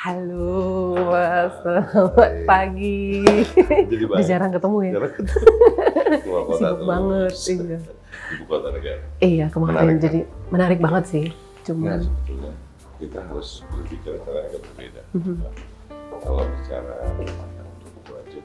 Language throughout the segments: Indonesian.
Halo Mas, selamat pagi. Jadi Udah jarang ketemu ya? Jarang ketemu. Keluar kota Sibuk terus. banget, iya. Ibu kota negara. Iya kemarin Menarik, kan? jadi menarik banget sih. Nah, Cuman sebetulnya kita harus berpikir cara agak berbeda. Kalau bicara makan untuk budget,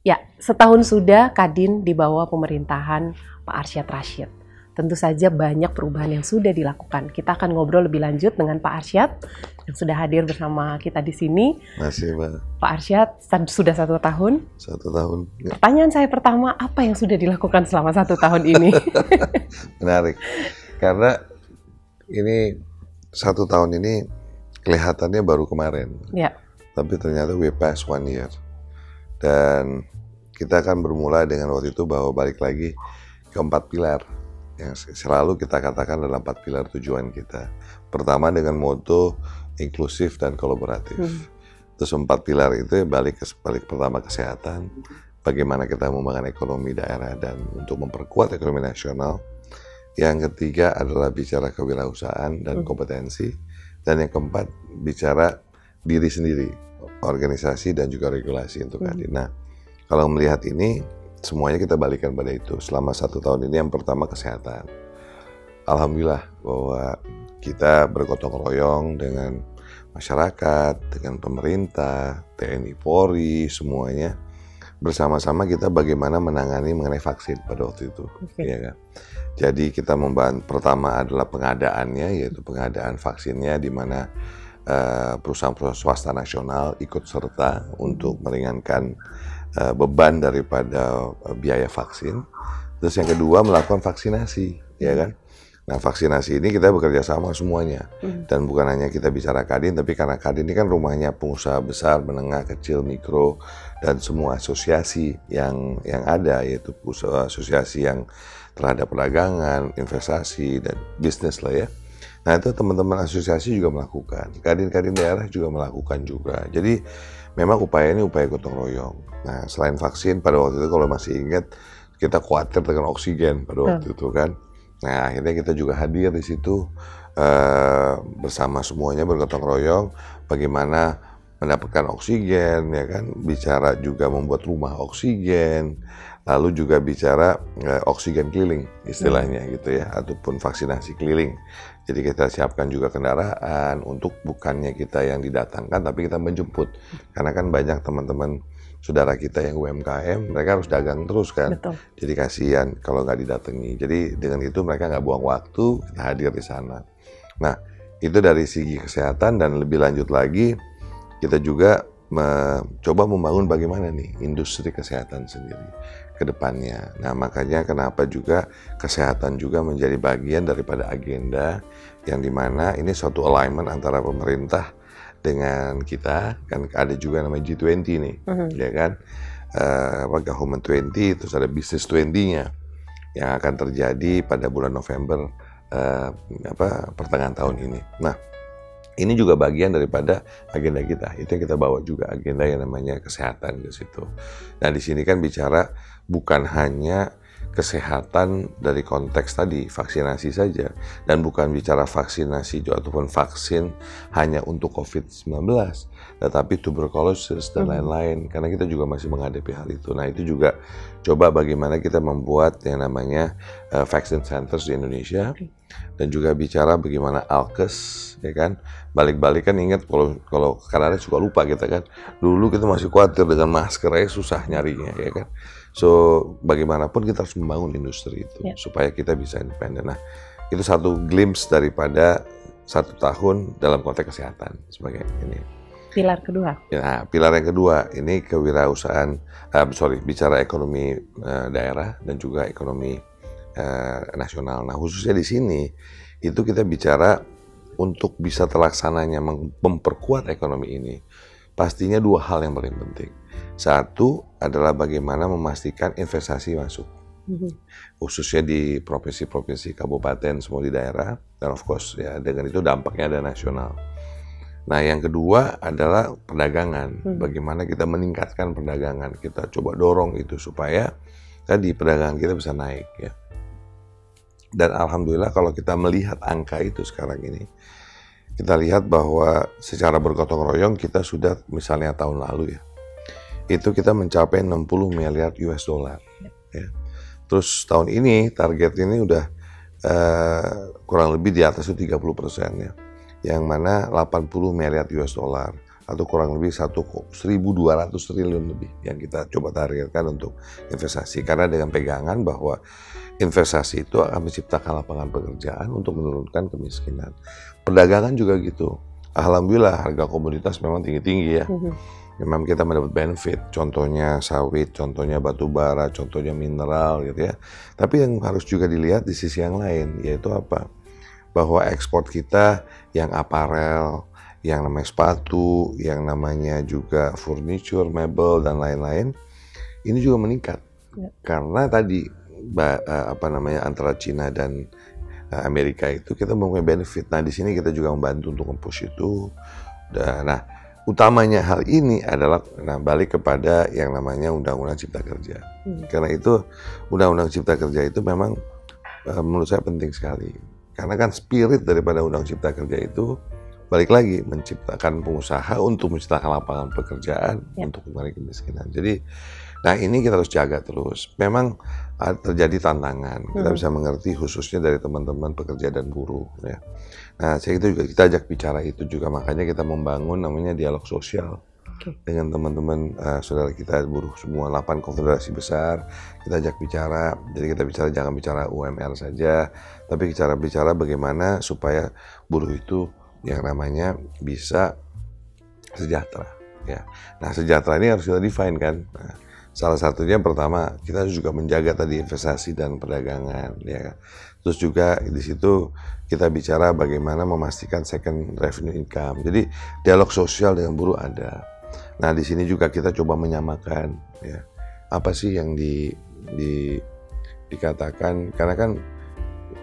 ya, setahun sudah Kadin di bawah pemerintahan Pak Arsyad Rashid. Tentu saja banyak perubahan yang sudah dilakukan. Kita akan ngobrol lebih lanjut dengan Pak Arsyad yang sudah hadir bersama kita di sini. masih Pak, Pak Arsyad sudah 1 tahun. 1 tahun. Pertanyaan saya pertama, apa yang sudah dilakukan selama 1 tahun ini? Menarik, karena ini 1 tahun ini kelihatannya baru kemarin, Ya, tapi ternyata we pass 1 year. Dan kita akan bermula dengan waktu itu bahwa balik lagi ke 4 pilar yang selalu kita katakan adalah 4 pilar tujuan kita. Pertama dengan moto inklusif dan kolaboratif. Terus 4 pilar itu balik pertama kesehatan, bagaimana kita membangun ekonomi daerah dan untuk memperkuat ekonomi nasional. Yang ketiga adalah bicara kewirausahaan dan kompetensi. Dan yang keempat bicara diri sendiri, organisasi dan juga regulasi untuk Kadin. Nah, kalau melihat ini, semuanya kita balikan pada itu. Selama 1 tahun ini yang pertama kesehatan. Alhamdulillah bahwa kita bergotong royong dengan masyarakat, dengan pemerintah, TNI Polri, semuanya. Bersama-sama kita bagaimana menangani mengenai vaksin pada waktu itu. Ya kan? Jadi kita membantu, pertama adalah pengadaannya, yaitu pengadaan vaksinnya di mana perusahaan-perusahaan swasta nasional ikut serta untuk meringankan beban daripada biaya vaksin. Terus yang kedua melakukan vaksinasi, ya kan? Nah, vaksinasi ini kita bekerja sama semuanya. Dan bukan hanya kita bicara Kadin, tapi karena Kadin ini kan rumahnya pengusaha besar, menengah, kecil, mikro, dan semua asosiasi yang ada, yaitu asosiasi yang terhadap perdagangan, investasi, dan bisnis lah ya. Nah, itu teman-teman asosiasi juga melakukan. Kadin-kadin daerah juga melakukan juga. Jadi memang upaya ini upaya gotong royong. Nah, selain vaksin pada waktu itu kalau masih ingat kita khawatir dengan oksigen pada waktu itu kan. Nah, akhirnya kita juga hadir di situ bersama semuanya bergotong royong bagaimana mendapatkan oksigen, ya kan. Bicara juga membuat rumah oksigen, lalu juga bicara oksigen keliling istilahnya gitu ya, ataupun vaksinasi keliling. Jadi kita siapkan juga kendaraan untuk bukannya kita yang didatangkan, tapi kita menjemput. Karena kan banyak teman-teman saudara kita yang UMKM, mereka harus dagang terus kan. betul. Jadi kasihan kalau nggak didatangi. Jadi dengan itu mereka nggak buang waktu, kita hadir di sana. Nah, itu dari segi kesehatan dan lebih lanjut lagi, kita juga mencoba membangun bagaimana nih industri kesehatan sendiri ke depannya. Nah, makanya kenapa juga kesehatan juga menjadi bagian daripada agenda yang dimana ini suatu alignment antara pemerintah dengan kita, kan ada juga namanya G20 nih, ya kan, Government 20, terus ada Business 20-nya yang akan terjadi pada bulan November, pertengahan tahun ini. Nah, ini juga bagian daripada agenda kita, itu yang kita bawa juga agenda yang namanya kesehatan ke situ. Nah, di sini kan bicara bukan hanya kesehatan dari konteks tadi vaksinasi saja, dan bukan bicara vaksinasi ataupun vaksin hanya untuk COVID-19, tetapi tuberkulosis dan lain-lain, karena kita juga masih menghadapi hal itu. Nah, itu juga coba bagaimana kita membuat yang namanya vaksin centers di Indonesia, dan juga bicara bagaimana Alkes, ya kan, balik-balik kan ingat kalau kadang-kadang suka lupa kita kan, dulu kita masih khawatir dengan masker aja susah nyarinya, ya kan. So, bagaimanapun kita harus membangun industri itu supaya kita bisa independen. Nah, itu satu glimpse daripada 1 tahun dalam konteks kesehatan sebagai ini. Pilar kedua. Nah, pilar yang kedua ini kewirausahaan, bicara ekonomi daerah dan juga ekonomi nasional. Nah, khususnya di sini itu kita bicara untuk bisa terlaksananya memperkuat ekonomi ini. Pastinya 2 hal yang paling penting. Satu adalah bagaimana memastikan investasi masuk. khususnya di provinsi-provinsi, kabupaten, semua di daerah, dan of course ya dengan itu dampaknya ada nasional. Nah yang kedua adalah perdagangan, bagaimana kita meningkatkan perdagangan, kita coba dorong itu supaya tadi perdagangan kita bisa naik ya. Dan alhamdulillah kalau kita melihat angka itu sekarang ini, kita lihat bahwa secara bergotong royong kita sudah misalnya tahun lalu ya, itu kita mencapai 60 miliar US dollar ya. Terus tahun ini target ini udah kurang lebih di atas itu 30% ya, yang mana 80 miliar US dollar atau kurang lebih 1.200 triliun lebih yang kita coba targetkan untuk investasi, karena dengan pegangan bahwa investasi itu akan menciptakan lapangan pekerjaan untuk menurunkan kemiskinan. Perdagangan juga gitu. Alhamdulillah harga komoditas memang tinggi-tinggi ya. Memang kita mendapat benefit, contohnya sawit, contohnya batu bara, contohnya mineral gitu ya. Tapi yang harus juga dilihat di sisi yang lain, yaitu apa? Bahwa ekspor kita yang aparel, yang namanya sepatu, yang namanya juga furniture, mebel, dan lain-lain, ini juga meningkat. Karena tadi, antara Cina dan Amerika itu kita mempunyai benefit. Nah di sini kita juga membantu untuk nge-push itu. Nah utamanya hal ini adalah balik kepada yang namanya Undang-Undang Cipta Kerja. Karena itu Undang-Undang Cipta Kerja itu memang menurut saya penting sekali. Karena kan spirit daripada Undang Cipta Kerja itu balik lagi menciptakan pengusaha untuk menciptakan lapangan pekerjaan untuk mengurangi kemiskinan. Jadi, nah ini kita harus jaga terus. Memang terjadi tantangan. Kita bisa mengerti khususnya dari teman-teman pekerja dan buruh. Ya. Nah, saya itu juga kita ajak bicara itu juga, makanya kita membangun namanya dialog sosial dengan teman-teman saudara kita buruh semua 8 konfederasi besar. Kita ajak bicara. Jadi kita bicara jangan bicara UMR saja, tapi bicara bagaimana supaya buruh itu yang namanya bisa sejahtera. Ya. Nah, sejahtera ini harus kita define kan. Nah, salah satunya pertama kita juga menjaga tadi investasi dan perdagangan, ya. Terus juga di situ kita bicara bagaimana memastikan second revenue income. Jadi dialog sosial dengan buruh ada. Nah di sini juga kita coba menyamakan, ya, apa sih yang dikatakan, karena kan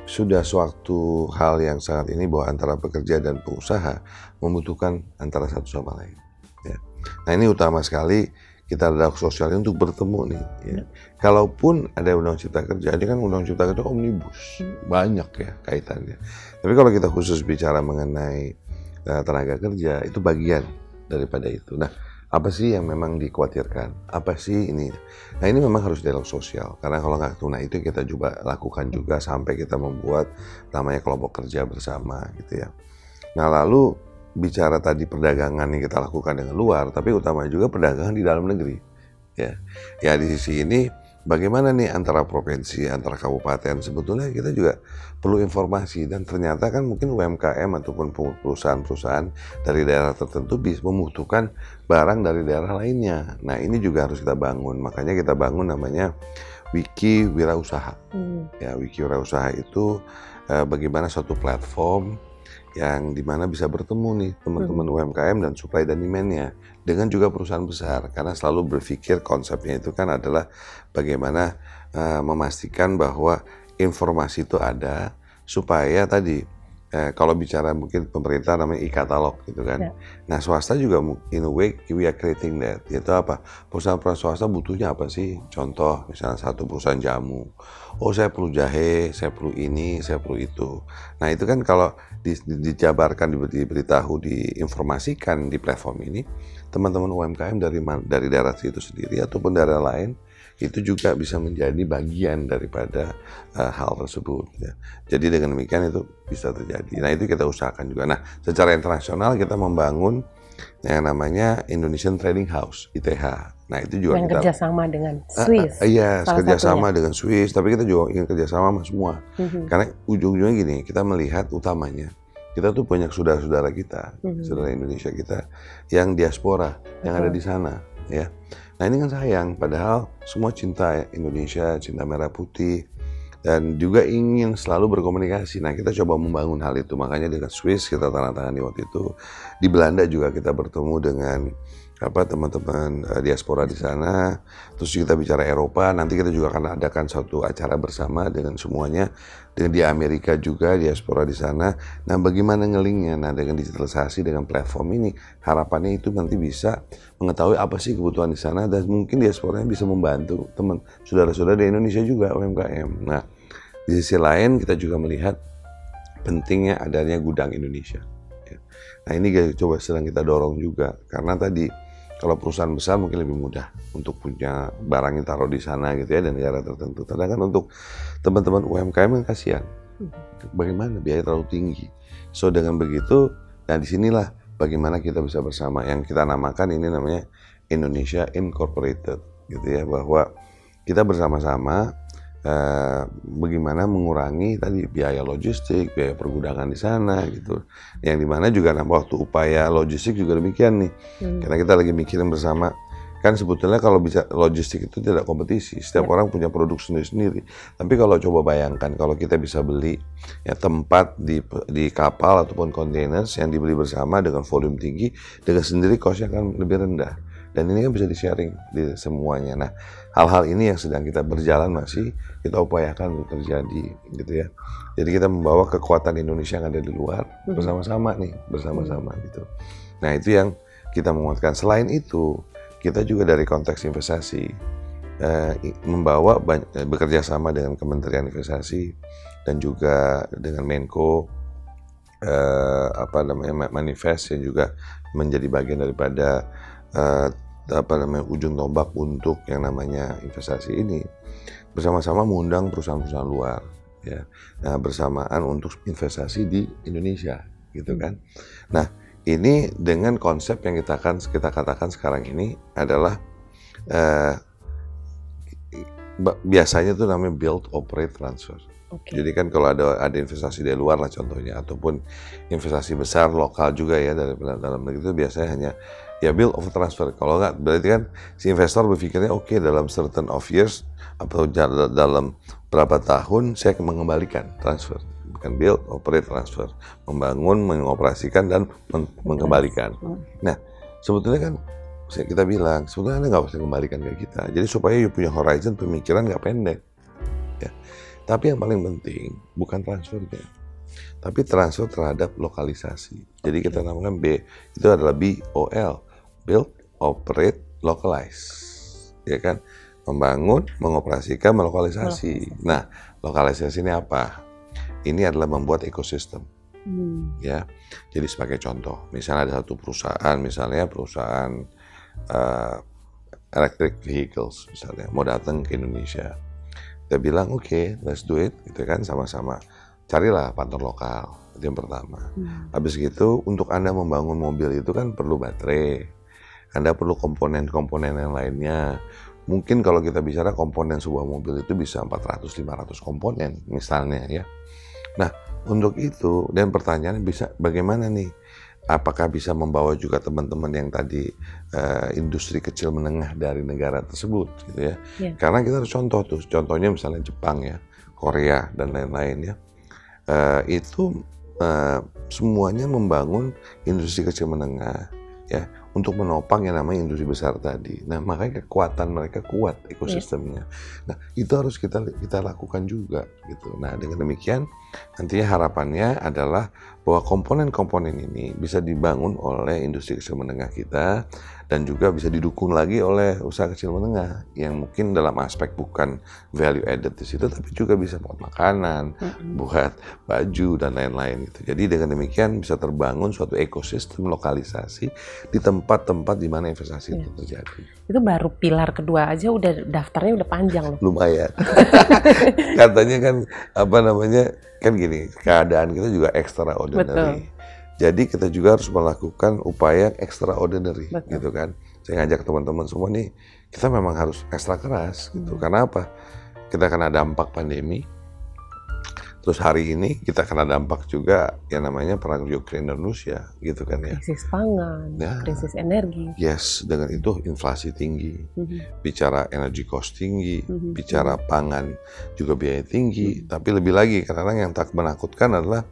sudah suatu hal yang sangat ini bahwa antara pekerja dan pengusaha membutuhkan antara satu sama lain. Ya. Nah ini utama sekali kita ada sosial untuk bertemu nih. Ya. Kalaupun ada Undang Cipta Kerja, ini kan Undang Cipta Kerja omnibus, banyak ya kaitannya. Tapi kalau kita khusus bicara mengenai tenaga kerja, itu bagian daripada itu. Nah, apa sih yang memang dikhawatirkan? Apa sih ini? Nah ini memang harus dialog sosial. Karena kalau nggak tuna itu kita juga lakukan juga sampai kita membuat namanya kelompok kerja bersama gitu ya. Nah lalu bicara tadi perdagangan yang kita lakukan dengan luar, tapi utama juga perdagangan di dalam negeri. Ya di sisi ini bagaimana nih antara provinsi, antara kabupaten, sebetulnya kita juga perlu informasi, dan ternyata kan mungkin UMKM ataupun perusahaan-perusahaan dari daerah tertentu bisa membutuhkan barang dari daerah lainnya. Nah ini juga harus kita bangun, makanya kita bangun namanya Wiki Wirausaha. Ya, Wiki Wirausaha itu bagaimana suatu platform yang dimana bisa bertemu nih teman-teman UMKM dan supply dan demand-nya dengan juga perusahaan besar, karena selalu berpikir konsepnya itu kan adalah bagaimana memastikan bahwa informasi itu ada supaya tadi kalau bicara mungkin pemerintah namanya e-katalog gitu kan. Nah swasta juga in a way we are creating that. Yaitu apa? Perusahaan-perusahaan swasta butuhnya apa sih? Contoh misalnya satu perusahaan jamu. Oh saya perlu jahe, saya perlu ini, saya perlu itu. Nah itu kan kalau dijabarkan, diberitahu, diinformasikan di platform ini, teman-teman UMKM dari daerah itu sendiri ataupun daerah lain itu juga bisa menjadi bagian daripada hal tersebut. Ya. Jadi dengan demikian itu bisa terjadi. Nah itu kita usahakan juga. Nah secara internasional kita membangun yang namanya Indonesian Trading House (ITH). Nah itu juga yang kita kerjasama dengan Swiss. Iya, kerjasama dengan Swiss. Tapi kita juga ingin kerjasama sama semua. Karena ujung-ujungnya gini, kita melihat utamanya kita tuh banyak saudara-saudara kita, saudara Indonesia kita yang diaspora, yang ada di sana, ya. Nah ini kan sayang, padahal semua cinta Indonesia, cinta merah putih, dan juga ingin selalu berkomunikasi. Nah kita coba membangun hal itu, makanya dengan Swiss kita tanda tangan di waktu itu. Di Belanda juga kita bertemu dengan teman-teman diaspora di sana. Terus kita bicara Eropa, nanti kita juga akan adakan suatu acara bersama dengan semuanya, dengan di Amerika juga diaspora di sana. Nah, bagaimana ngelingnya? Nah, dengan digitalisasi, dengan platform ini, harapannya itu nanti bisa mengetahui apa sih kebutuhan di sana, dan mungkin diasporanya bisa membantu teman saudara-saudara di Indonesia juga UMKM. Nah, di sisi lain kita juga melihat pentingnya adanya gudang Indonesia. Nah, ini coba sedang kita dorong juga, karena tadi kalau perusahaan besar mungkin lebih mudah untuk punya barang yang taruh di sana gitu ya, dan negara tertentu. Sedangkan untuk teman-teman UMKM kan kasihan, bagaimana biaya terlalu tinggi. So dengan begitu, nah disinilah bagaimana kita bisa bersama, yang kita namakan ini namanya Indonesia Incorporated gitu ya, bahwa kita bersama-sama bagaimana mengurangi tadi biaya logistik, biaya pergudangan di sana gitu. Yang dimana juga waktu upaya logistik juga demikian nih. Karena kita lagi mikirin bersama, kan sebetulnya kalau bisa logistik itu tidak kompetisi, setiap orang punya produk sendiri-sendiri. Tapi kalau coba bayangkan kalau kita bisa beli ya tempat di kapal ataupun containers yang dibeli bersama dengan volume tinggi, dengan sendiri costnya kan lebih rendah. Dan ini kan bisa di-sharing di semuanya. Nah, hal-hal ini yang sedang kita berjalan masih kita upayakan untuk terjadi gitu ya. Jadi kita membawa kekuatan Indonesia yang ada di luar bersama-sama gitu. Nah, itu yang kita menguatkan. Selain itu, kita juga dari konteks investasi membawa bekerja sama dengan Kementerian Investasi dan juga dengan Menko Manifest yang juga menjadi bagian daripada ujung tombak untuk yang namanya investasi ini, bersama-sama mengundang perusahaan-perusahaan luar ya, nah, bersamaan untuk investasi di Indonesia gitu kan. Nah, ini dengan konsep yang kita katakan sekarang ini adalah biasanya itu namanya build, operate, transfer. Jadi kan kalau ada investasi dari luar lah contohnya, ataupun investasi besar lokal juga ya dari dalam negeri, itu biasanya hanya ya build over transfer. Kalau nggak, berarti kan si investor berpikirnya oke, dalam certain of years atau dalam berapa tahun saya akan mengembalikan transfer. Bukan build, operate, transfer. Membangun, mengoperasikan, dan mengembalikan. Nah, sebetulnya kan kita bilang, sebetulnya Anda nggak usah kembalikan ke kita. Jadi supaya you punya horizon pemikiran nggak pendek. Ya. Tapi yang paling penting bukan transfernya, tapi transfer terhadap lokalisasi. Jadi kita namakan itu adalah BOL, build, operate, localize, ya kan? Membangun, mengoperasikan, melokalisasi. Nah, lokalisasi ini apa? Ini adalah membuat ekosistem, ya. Jadi sebagai contoh, misalnya ada satu perusahaan, misalnya perusahaan electric vehicles, misalnya mau datang ke Indonesia. Kita bilang oke, let's do it, gitu kan, sama-sama. Carilah partner lokal, itu yang pertama. Habis gitu, untuk Anda membangun mobil itu kan perlu baterai. Anda perlu komponen-komponen yang lainnya. Mungkin kalau kita bicara komponen sebuah mobil itu bisa 400-500 komponen, misalnya ya. Nah, untuk itu, dan pertanyaannya bisa bagaimana nih? Apakah bisa membawa juga teman-teman yang tadi industri kecil menengah dari negara tersebut gitu ya. Karena kita harus contohnya misalnya Jepang ya, Korea dan lain-lain ya, itu semuanya membangun industri kecil menengah ya, untuk menopang yang namanya industri besar tadi. Nah, makanya kekuatan mereka kuat ekosistemnya. Nah, itu harus kita lakukan juga gitu. Nah, dengan demikian nantinya harapannya adalah bahwa komponen-komponen ini bisa dibangun oleh industri kecil menengah kita, dan juga bisa didukung lagi oleh usaha kecil menengah yang mungkin dalam aspek bukan value added di situ, tapi juga bisa buat makanan, buat baju dan lain-lain gitu. Jadi dengan demikian bisa terbangun suatu ekosistem lokalisasi di tempat-tempat di mana investasi itu terjadi. Itu baru pilar kedua aja udah daftarnya udah panjang loh. Lumayan. Katanya kan kan gini, keadaan kita juga extraordinary. Betul. Jadi kita juga harus melakukan upaya extraordinary. Betul. Gitu kan. Saya ngajak teman-teman semua nih, kita memang harus ekstra keras gitu. Karena apa? Kita kena dampak pandemi. Terus hari ini kita kena dampak juga yang namanya perang Ukraina dan Rusia gitu kan ya. Krisis pangan, krisis energi. Yes, dengan itu inflasi tinggi. Bicara energy cost tinggi, bicara pangan juga biaya tinggi. Tapi lebih lagi kadang-kadang yang tak menakutkan adalah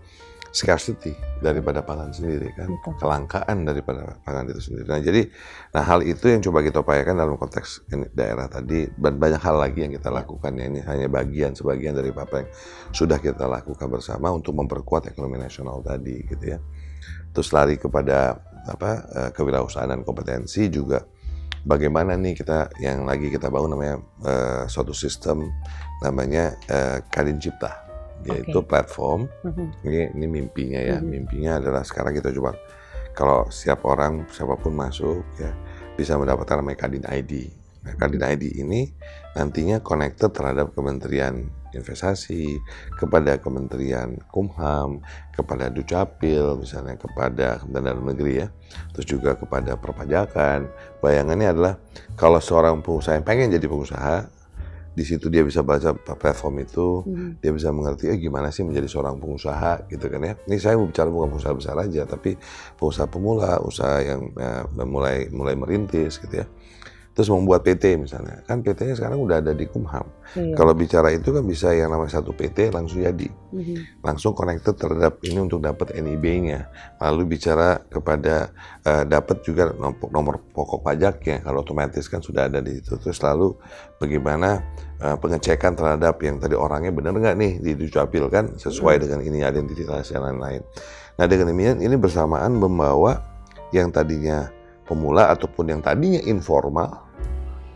scarcity daripada pangan sendiri kan, Betul. kelangkaan daripada pangan itu sendiri. Nah hal itu yang coba kita upayakan dalam konteks daerah tadi, dan banyak hal lagi yang kita lakukan ya. Ini hanya sebagian dari apa yang sudah kita lakukan bersama untuk memperkuat ekonomi nasional tadi gitu ya. Terus lari kepada kewirausahaan dan kompetensi juga. Bagaimana nih yang lagi kita bangun namanya suatu sistem namanya Kadin Cipta. Yaitu platform, ini mimpinya ya, mimpinya adalah sekarang kita coba kalau siapapun masuk ya bisa mendapatkan namanya Kadin ID. Nah, Kadin ID ini nantinya connected terhadap Kementerian Investasi, kepada Kementerian Kumham, kepada Dukcapil, misalnya kepada Kementerian Dalam Negeri ya, terus juga kepada perpajakan. Bayangannya adalah kalau seorang pengusaha yang pengen jadi pengusaha, di situ dia bisa baca platform itu, dia bisa mengerti gimana sih menjadi seorang pengusaha gitu kan ya. Ini saya mau bicara bukan pengusaha besar aja, tapi pengusaha pemula, usaha yang mulai merintis gitu ya. Terus membuat PT misalnya, kan PT-nya sekarang udah ada di Kumham. Kalau bicara itu kan bisa yang namanya satu PT langsung jadi, langsung connected terhadap ini untuk dapat NIB-nya. Lalu bicara kepada dapat juga nomor pokok pajaknya, kalau otomatis kan sudah ada di situ. Terus lalu bagaimana pengecekan terhadap yang tadi orangnya benar nggak nih di Dukcapil kan sesuai dengan ini identitas dan lain-lain. Nah dengan ini bersamaan membawa yang tadinya pemula ataupun yang tadinya informal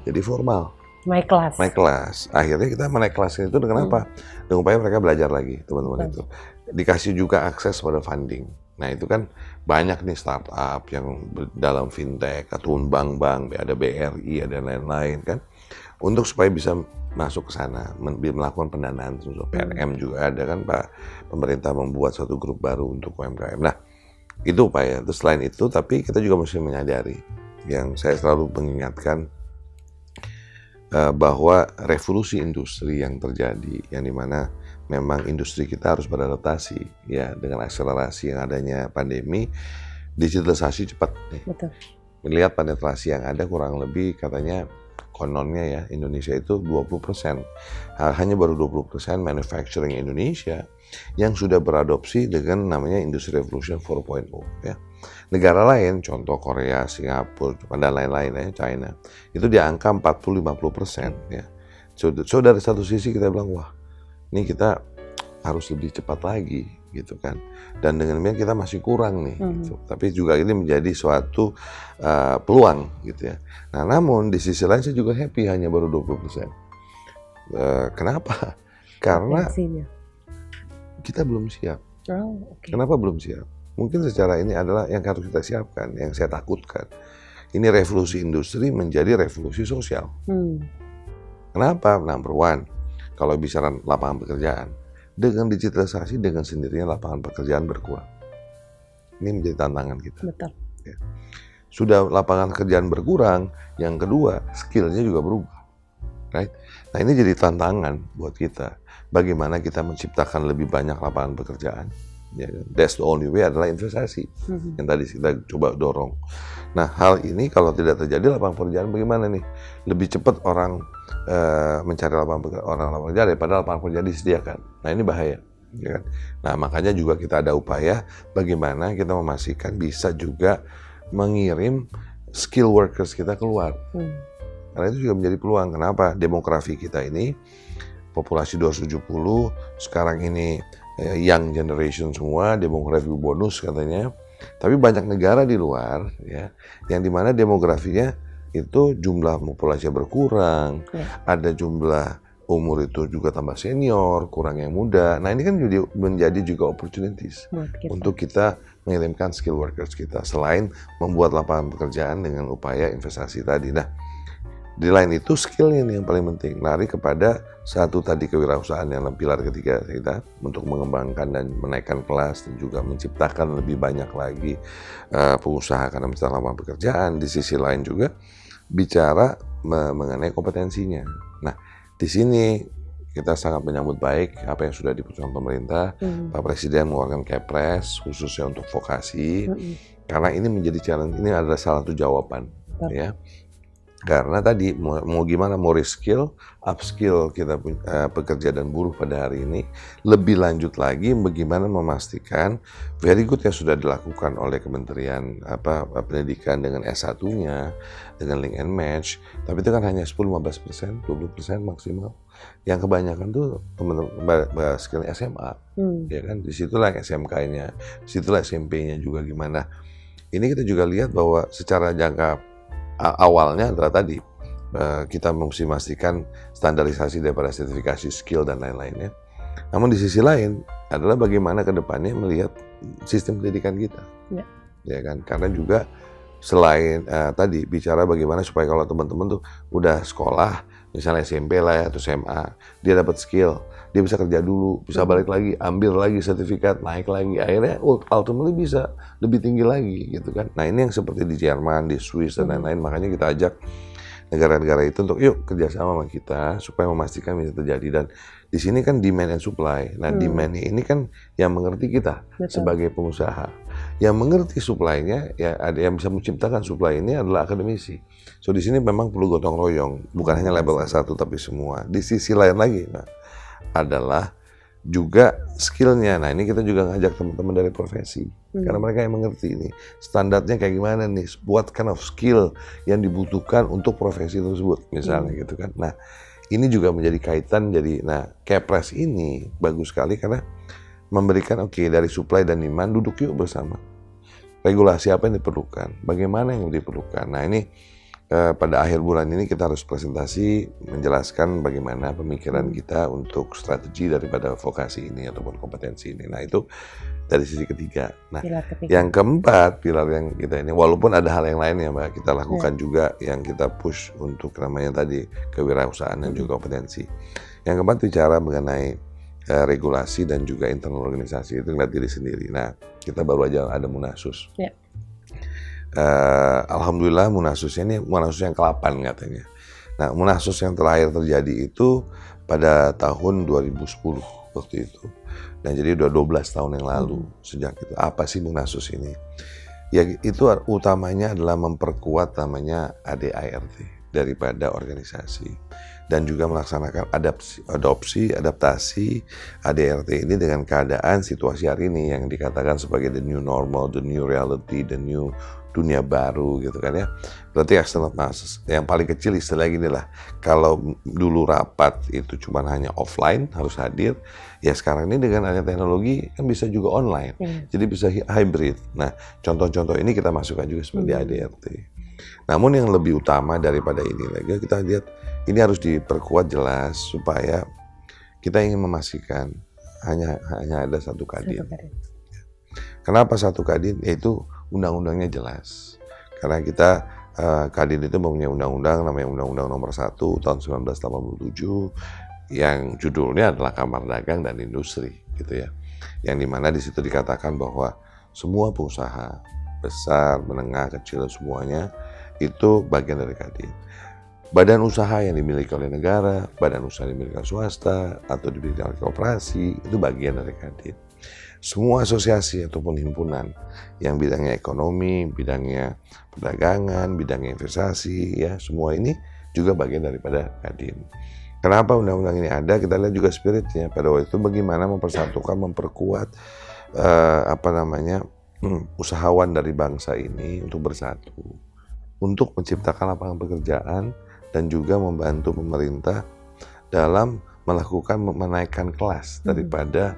jadi formal. Naik kelas. Akhirnya kita menaik kelas itu dengan apa? Dengan upaya mereka belajar lagi, teman-teman itu. Dikasih juga akses pada funding. Nah itu kan banyak nih startup yang dalam fintech atau bank-bank, ada BRI, ada lain-lain kan, untuk supaya bisa masuk ke sana, melakukan pendanaan. PNM juga ada kan, Pak. Pemerintah membuat suatu grup baru untuk UMKM. Nah itu upaya. Terus selain itu, tapi kita juga mesti menyadari, yang saya selalu mengingatkan, bahwa revolusi industri yang terjadi, yang dimana memang industri kita harus beradaptasi ya dengan akselerasi yang adanya pandemi, digitalisasi cepat nih. Betul. Melihat penetrasi yang ada kurang lebih katanya kononnya ya Indonesia itu 20%. Hanya baru 20% manufacturing Indonesia yang sudah beradopsi dengan namanya Industri Revolution 4.0 ya. Negara lain, contoh Korea, Singapura, dan lain-lain ya, China, itu di angka 40-50% ya. So dari satu sisi kita bilang, wah, ini kita harus lebih cepat lagi gitu kan. Dan dengan demikian kita masih kurang nih gitu. Tapi juga ini menjadi suatu peluang gitu ya. Nah, namun di sisi lain saya juga happy hanya baru 20%. Kenapa? Karena kita belum siap. Kenapa belum siap? Mungkin secara ini adalah yang harus kita siapkan, yang saya takutkan. Ini revolusi industri menjadi revolusi sosial. Kenapa? Number one, kalau bicara lapangan pekerjaan, dengan digitalisasi dengan sendirinya lapangan pekerjaan berkurang. Ini menjadi tantangan kita. Betul. Ya. Sudah lapangan pekerjaan berkurang, yang kedua skill-nya juga berubah. Right? Nah ini jadi tantangan buat kita. Bagaimana kita menciptakan lebih banyak lapangan pekerjaan. Ya, that's the only way adalah investasi yang tadi kita coba dorong. Nah hal ini kalau tidak terjadi lapangan pekerjaan bagaimana nih? Lebih cepat orang mencari lapangan pekerjaan daripada lapangan pekerjaan disediakan. Nah ini bahaya. Ya kan? Nah makanya juga kita ada upaya bagaimana kita memastikan bisa juga mengirim skill workers kita keluar. Karena itu juga menjadi peluang. Kenapa? Demografi kita ini populasi 270 sekarang ini young generation semua, demografi bonus katanya. Tapi banyak negara di luar ya, yang dimana demografinya itu jumlah populasinya berkurang, ada jumlah umur itu juga tambah senior, kurang yang muda. Nah ini kan menjadi juga opportunities untuk kita mengirimkan skill workers kita, selain membuat lapangan pekerjaan dengan upaya investasi tadi. Nah di lain itu skillnya nih yang paling penting, lari kepada satu tadi kewirausahaan yang pilar ketiga kita untuk mengembangkan dan menaikkan kelas dan juga menciptakan lebih banyak lagi pengusaha karena menciptakan lapangan pekerjaan. Di sisi lain juga bicara mengenai kompetensinya. Nah di sini kita sangat menyambut baik apa yang sudah diputuskan pemerintah. Pak Presiden mengeluarkan Kepres khususnya untuk vokasi, karena ini menjadi challenge. Ini adalah salah satu jawaban ya. Karena tadi mau gimana, mau reskill, upskill kita pekerja dan buruh pada hari ini, lebih lanjut lagi bagaimana memastikan very good yang sudah dilakukan oleh Kementerian Pendidikan dengan S1-nya, dengan link and match, tapi itu kan hanya 10-15%, 20% maksimal. Yang kebanyakan tuh teman-teman skillnya SMA, ya kan, disitulah SMK-nya, disitulah SMP-nya juga gimana. Ini kita juga lihat bahwa secara jangka awalnya adalah tadi kita mesti memastikan standarisasi daripada sertifikasi skill dan lain-lainnya. Namun di sisi lain adalah bagaimana ke depannya melihat sistem pendidikan kita, ya kan? Karena juga selain tadi bicara bagaimana supaya kalau teman-teman tuh udah sekolah, misalnya SMP lah ya atau SMA, dia dapat skill, dia bisa kerja dulu, bisa balik lagi, ambil lagi sertifikat, naik lagi, akhirnya ultimately bisa lebih tinggi lagi gitu kan. Nah ini yang seperti di Jerman, di Swiss dan lain-lain, makanya kita ajak negara-negara itu untuk yuk kerjasama sama kita supaya memastikan bisa terjadi. Dan di sini kan demand and supply. Nah demand ini kan yang mengerti kita sebagai pengusaha, yang mengerti supply-nya ya ada yang bisa menciptakan supply ini adalah akademisi. So di sini memang perlu gotong royong, bukan hanya level S1 tapi semua. Di sisi lain lagi adalah juga skillnya. Nah ini kita juga ngajak teman-teman dari profesi, karena mereka yang mengerti ini standarnya kayak gimana nih, what kind of skill yang dibutuhkan untuk profesi tersebut misalnya gitu kan. Nah ini juga menjadi kaitan, jadi Kepres ini bagus sekali karena memberikan dari supply dan demand, duduk yuk bersama, regulasi apa yang diperlukan, bagaimana yang diperlukan. Nah ini pada akhir bulan ini kita harus presentasi menjelaskan bagaimana pemikiran kita untuk strategi daripada vokasi ini ataupun kompetensi ini. Nah itu dari sisi ketiga. Nah yang keempat, pilar yang kita ini, walaupun ada hal yang lain ya Mbak, kita lakukan juga yang kita push untuk namanya tadi kewirausahaan dan juga kompetensi. Yang keempat bicara mengenai regulasi dan juga internal organisasi, itu ngeliat diri sendiri. Nah kita baru aja ada Munasus. Alhamdulillah Munasusnya ini Munasus yang ke-8 katanya. Nah Munasus yang terakhir terjadi itu pada tahun 2010 waktu itu. Nah jadi udah 12 tahun yang lalu sejak itu. Apa sih Munasus ini? Ya itu utamanya adalah memperkuat namanya ADART daripada organisasi dan juga melaksanakan adaptasi ADART ini dengan keadaan situasi hari ini yang dikatakan sebagai the new normal, the new reality, the new dunia baru gitu kan ya. Berarti external masses yang paling kecil istilah gini lah, kalau dulu rapat itu cuma hanya offline harus hadir, ya sekarang ini dengan adanya teknologi kan bisa juga online, jadi bisa hybrid. Nah contoh-contoh ini kita masukkan juga seperti ADRT. Namun yang lebih utama daripada ini lagi, kita lihat ini harus diperkuat jelas supaya kita ingin memastikan hanya ada satu kadin. Kenapa satu kadin? Yaitu undang-undangnya jelas. Karena kita kadin itu mempunyai undang-undang namanya Undang-Undang Nomor 1 tahun 1987 yang judulnya adalah Kamar Dagang dan Industri gitu ya. Yang dimana di situ dikatakan bahwa semua pengusaha besar, menengah, kecil semuanya itu bagian dari kadin. Badan usaha yang dimiliki oleh negara, badan usaha yang dimiliki oleh swasta atau dimiliki oleh koperasi itu bagian dari kadin. Semua asosiasi ataupun himpunan yang bidangnya ekonomi, bidangnya perdagangan, bidangnya investasi, ya semua ini juga bagian daripada kadin. Kenapa undang-undang ini ada? Kita lihat juga spiritnya pada waktu itu bagaimana mempersatukan, memperkuat usahawan dari bangsa ini untuk bersatu, untuk menciptakan lapangan pekerjaan dan juga membantu pemerintah dalam melakukan menaikkan kelas daripada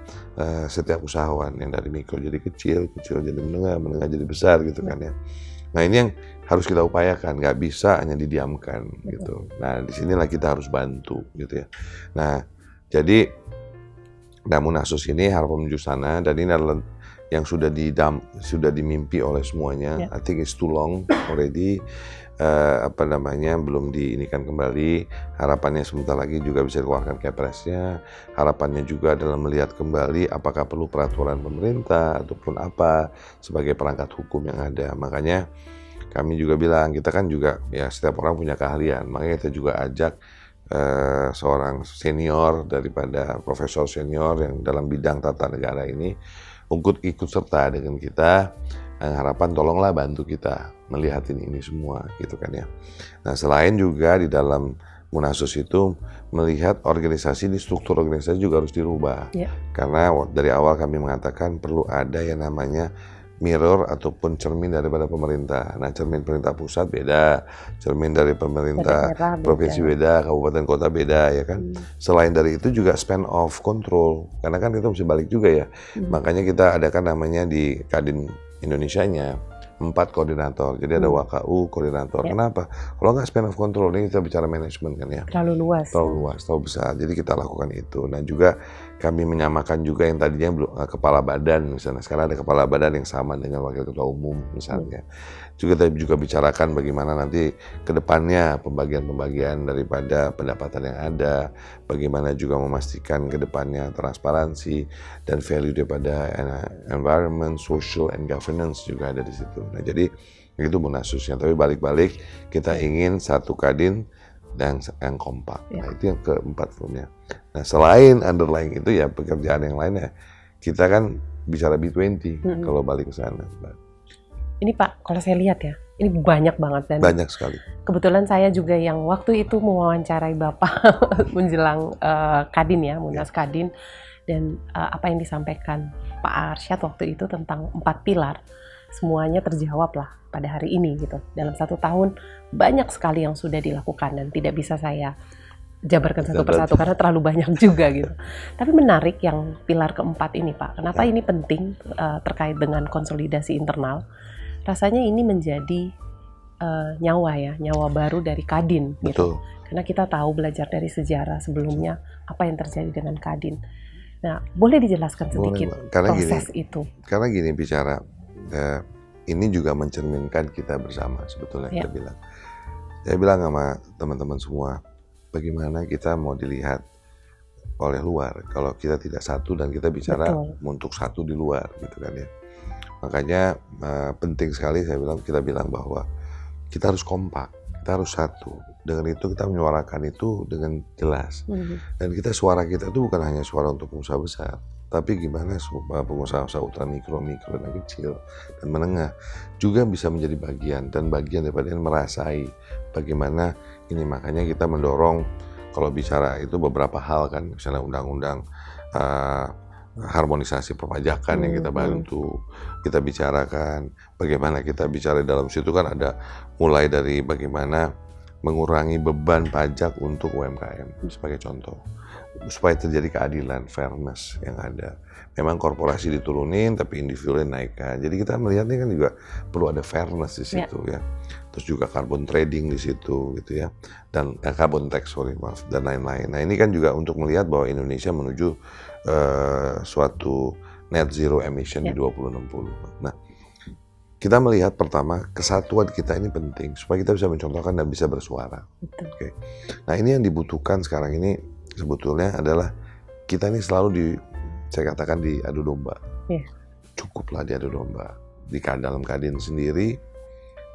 setiap usahawan yang dari mikro jadi kecil, kecil jadi menengah, menengah jadi besar gitu kan ya. Nah ini yang harus kita upayakan, nggak bisa hanya didiamkan gitu. Nah disinilah kita harus bantu gitu ya. Nah jadi Munasus ini harapan menuju sana, dan ini adalah yang sudah dimimpi oleh semuanya. I think it's too long already. Belum diinikan kembali. Harapannya sebentar lagi juga bisa dikeluarkan Kepresnya. Harapannya juga adalah melihat kembali apakah perlu peraturan pemerintah ataupun apa sebagai perangkat hukum yang ada. Makanya kami juga bilang, kita kan juga ya setiap orang punya keahlian. Makanya kita juga ajak seorang senior daripada profesor senior yang dalam bidang tata negara ini ikut serta dengan kita. Harapan tolonglah bantu kita melihat ini semua gitu kan ya. Nah selain juga di dalam Munasus itu melihat organisasi, di struktur organisasi juga harus dirubah. Karena dari awal kami mengatakan perlu ada yang namanya mirror ataupun cermin daripada pemerintah. Nah cermin pemerintah pusat beda, cermin dari pemerintah provinsi beda, kabupaten kota beda ya kan. Selain dari itu juga span of control, karena kan kita mesti balik juga ya. Makanya kita adakan namanya di Kadin Indonesianya 4 koordinator. Jadi ada WKU koordinator. Kenapa? Kalau nggak span of control, ini kita bicara manajemen kan ya. Terlalu luas. Terlalu luas, terlalu besar. Jadi kita lakukan itu. Nah juga kami menyamakan juga yang tadinya kepala badan misalnya. Sekarang ada kepala badan yang sama dengan wakil ketua umum misalnya. Juga kita juga bicarakan bagaimana nanti ke depannya pembagian-pembagian daripada pendapatan yang ada. Bagaimana juga memastikan ke depannya transparansi dan value daripada environment, social, and governance juga ada di situ. Nah jadi itu Munasusnya. Tapi balik-balik kita ingin satu Kadin dan yang kompak. Nah itu yang keempat filmnya. Nah selain underlying itu ya pekerjaan yang lainnya, kita kan bicara B20 kalau balik ke sana. Ini Pak, kalau saya lihat ya, ini banyak banget dan banyak sekali. Kebetulan saya juga yang waktu itu mewawancarai Bapak menjelang Kadin ya, Munas Kadin, dan apa yang disampaikan Pak Arsyad waktu itu tentang 4 pilar, semuanya terjawab lah pada hari ini gitu. Dalam 1 tahun banyak sekali yang sudah dilakukan dan tidak bisa saya jabarkan satu persatu karena terlalu banyak juga gitu. Tapi menarik yang pilar keempat ini Pak. Kenapa ini penting terkait dengan konsolidasi internal? Rasanya ini menjadi nyawa baru dari Kadin gitu. Karena kita tahu belajar dari sejarah sebelumnya apa yang terjadi dengan Kadin. Nah, boleh dijelaskan sedikit proses itu? Karena gini bicara, ini juga mencerminkan kita bersama sebetulnya. Saya bilang sama teman-teman semua, bagaimana kita mau dilihat oleh luar kalau kita tidak satu dan kita bicara untuk satu di luar gitu kan ya. Makanya penting sekali kita bilang bahwa kita harus kompak, kita harus satu. Dengan itu kita menyuarakan itu dengan jelas. Dan suara kita itu bukan hanya suara untuk pengusaha besar, tapi gimana pengusaha-pengusaha ultra mikro dan kecil dan menengah juga bisa menjadi bagian daripada yang merasai bagaimana ini. Makanya kita mendorong kalau bicara itu beberapa hal kan, misalnya undang-undang harmonisasi perpajakan yang kita bantu, kita bicarakan bagaimana kita bicara dalam situ kan ada mulai dari bagaimana mengurangi beban pajak untuk UMKM sebagai contoh, supaya terjadi keadilan, fairness yang ada. Memang korporasi diturunin tapi individu naikkan. Jadi kita melihatnya kan juga perlu ada fairness di situ ya. Terus juga carbon trading di situ gitu ya. Dan carbon tax dan lain-lain. Nah, ini kan juga untuk melihat bahwa Indonesia menuju suatu net zero emission di 2060. Nah, kita melihat pertama kesatuan kita ini penting supaya kita bisa mencontohkan dan bisa bersuara. Oke. Nah, ini yang dibutuhkan sekarang ini sebetulnya adalah kita ini selalu saya katakan diadu domba. Cukuplah diadu domba di dalam Kadin sendiri,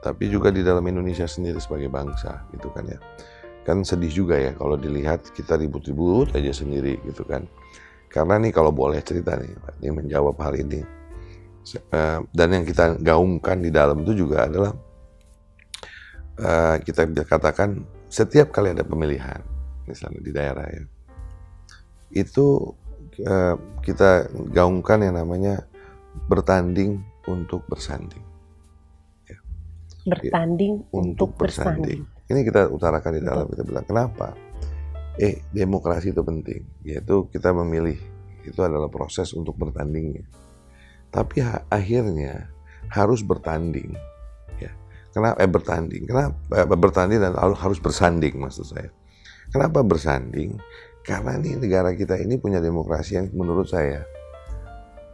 tapi juga di dalam Indonesia sendiri sebagai bangsa gitu kan ya. Kan sedih juga ya kalau dilihat kita ribut-ribut aja sendiri gitu kan. Karena nih kalau boleh cerita nih, ini menjawab hal ini. Dan yang kita gaungkan di dalam itu juga adalah kita katakan setiap kali ada pemilihan, misalnya di daerah ya, itu kita gaungkan yang namanya bertanding untuk bersanding. Bertanding untuk bersanding. Ini kita utarakan di dalam, kita bilang kenapa? Demokrasi itu penting, yaitu kita memilih, itu adalah proses untuk bertandingnya. Tapi akhirnya harus bertanding, ya. Kenapa bertanding? Kenapa bertanding dan harus bersanding maksud saya? Kenapa bersanding? Karena nih negara kita ini punya demokrasi yang menurut saya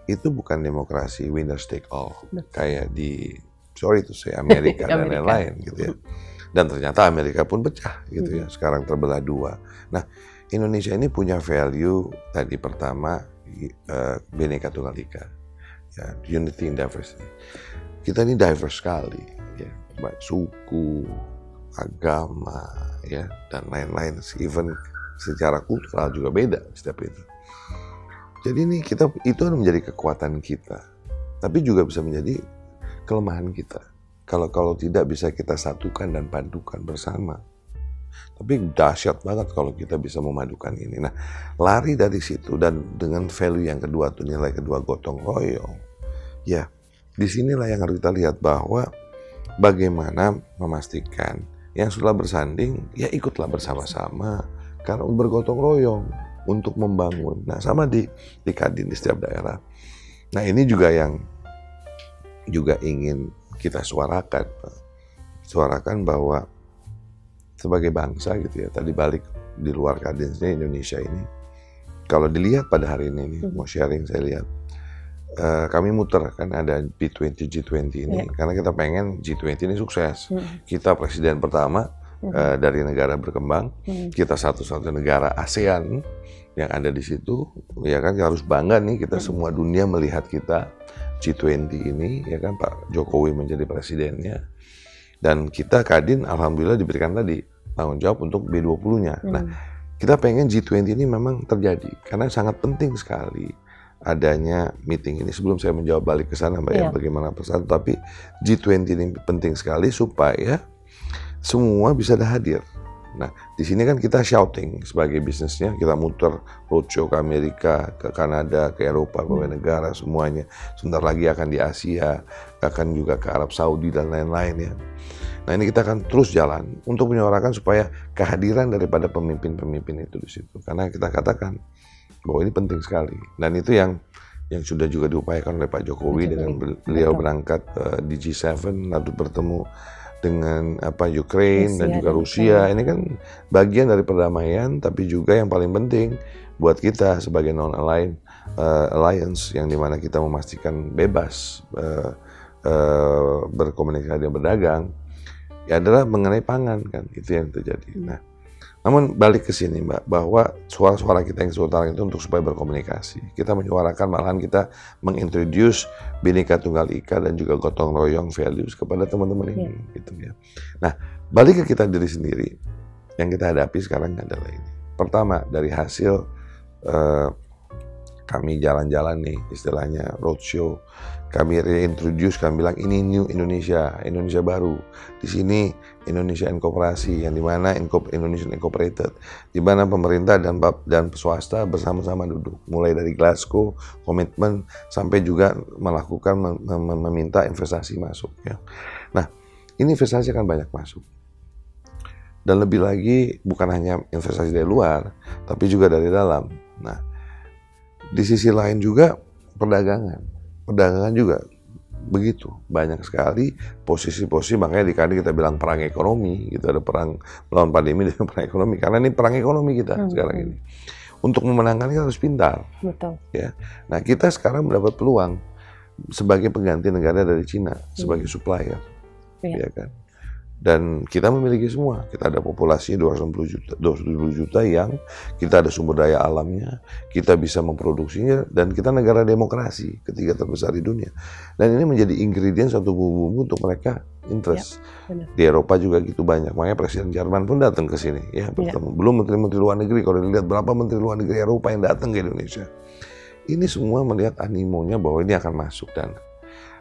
itu bukan demokrasi winner take all kayak di Amerika dan lain-lain gitu ya. Dan ternyata Amerika pun pecah gitu ya. Sekarang terbelah dua. Nah, Indonesia ini punya value tadi pertama Bhinneka Tunggal Ika. Ya, unity in diversity. Kita ini diverse sekali ya, baik suku, agama ya dan lain-lain, even secara kultural juga beda setiap itu. Jadi ini itu menjadi kekuatan kita, tapi juga bisa menjadi kelemahan kita. kalau tidak bisa kita satukan dan padukan bersama. Tapi dahsyat banget kalau kita bisa memadukan ini. Nah, lari dari situ dan dengan value yang kedua tuh, nilai kedua gotong royong. Ya, disinilah yang harus kita lihat bahwa bagaimana memastikan yang sudah bersanding ya ikutlah bersama-sama karena bergotong royong untuk membangun. Nah, sama di Kadin di setiap daerah. Nah, ini juga yang juga ingin kita suarakan bahwa sebagai bangsa gitu ya, tadi balik di luar Kadinnya Indonesia ini, kalau dilihat pada hari ini nih, mau sharing saya lihat, kami muter kan ada B20 G20 ini, karena kita pengen G20 ini sukses. Kita presiden pertama dari negara berkembang, kita satu-satu negara ASEAN yang ada di situ, ya kan harus bangga nih kita semua dunia melihat kita G20 ini, ya kan Pak Jokowi menjadi presidennya. Dan kita Kadin alhamdulillah diberikan tadi tanggung jawab untuk B20-nya. Nah, kita pengen G20 ini memang terjadi karena sangat penting sekali adanya meeting ini. Sebelum saya menjawab balik ke sana Mbak ya bagaimana pesan, tapi G20 ini penting sekali supaya semua bisa hadir. Nah, di sini kan kita shouting sebagai bisnisnya, kita muter roadshow ke Amerika, ke Kanada, ke Eropa, ke negara semuanya. Sebentar lagi akan di Asia, akan juga ke Arab Saudi dan lain-lain ya. Nah, ini kita akan terus jalan untuk menyuarakan supaya kehadiran daripada pemimpin-pemimpin itu di situ. Karena kita katakan bahwa ini penting sekali. Dan itu yang sudah juga diupayakan oleh Pak Jokowi dengan beliau berangkat di G7 lalu bertemu dengan Ukraine dan juga Rusia. Ini kan bagian dari perdamaian, tapi juga yang paling penting buat kita sebagai non-aligned alliance yang dimana kita memastikan bebas berkomunikasi dan berdagang, ya adalah mengenai pangan kan, itu yang terjadi. Nah, namun balik ke sini Mbak, bahwa suara-suara kita yang seutara itu untuk supaya berkomunikasi. Kita menyuarakan, malahan kita mengintroduce Bhinneka Tunggal Ika dan juga gotong royong values kepada teman-teman ini, gitu ya. Nah, balik ke kita diri sendiri, yang kita hadapi sekarang adalah ini. Pertama, dari hasil kami jalan-jalan nih, istilahnya roadshow, kami reintroduce, kami bilang ini new Indonesia, Indonesia baru. Di sini Indonesia Incorporasi, yang dimana Indonesian Incorporated, di mana pemerintah dan swasta bersama-sama duduk, mulai dari Glasgow, komitmen, sampai juga melakukan meminta investasi masuk. Ya. Nah, ini investasi akan banyak masuk. Dan lebih lagi bukan hanya investasi dari luar, tapi juga dari dalam. Nah, di sisi lain juga perdagangan juga begitu banyak sekali posisi-posisi, makanya di Kadin kita bilang perang ekonomi gitu, ada perang melawan pandemi dan perang ekonomi, karena ini perang ekonomi kita sekarang ini. Untuk memenangkan kita harus pintar. Betul. Ya. Nah, kita sekarang mendapat peluang sebagai pengganti negara dari Cina sebagai supplier. Ya kan? Dan kita memiliki semua. Kita ada populasi 270 juta yang kita ada sumber daya alamnya, kita bisa memproduksinya, dan kita negara demokrasi ketiga terbesar di dunia. Dan ini menjadi ingredient satu bumbu untuk mereka interest. Di Eropa juga gitu banyak. Makanya Presiden Jerman pun datang ke sini ya bertemu. Belum menteri-menteri luar negeri, kalau dilihat berapa menteri luar negeri Eropa yang datang ke Indonesia. Ini semua melihat animonya bahwa ini akan masuk, dan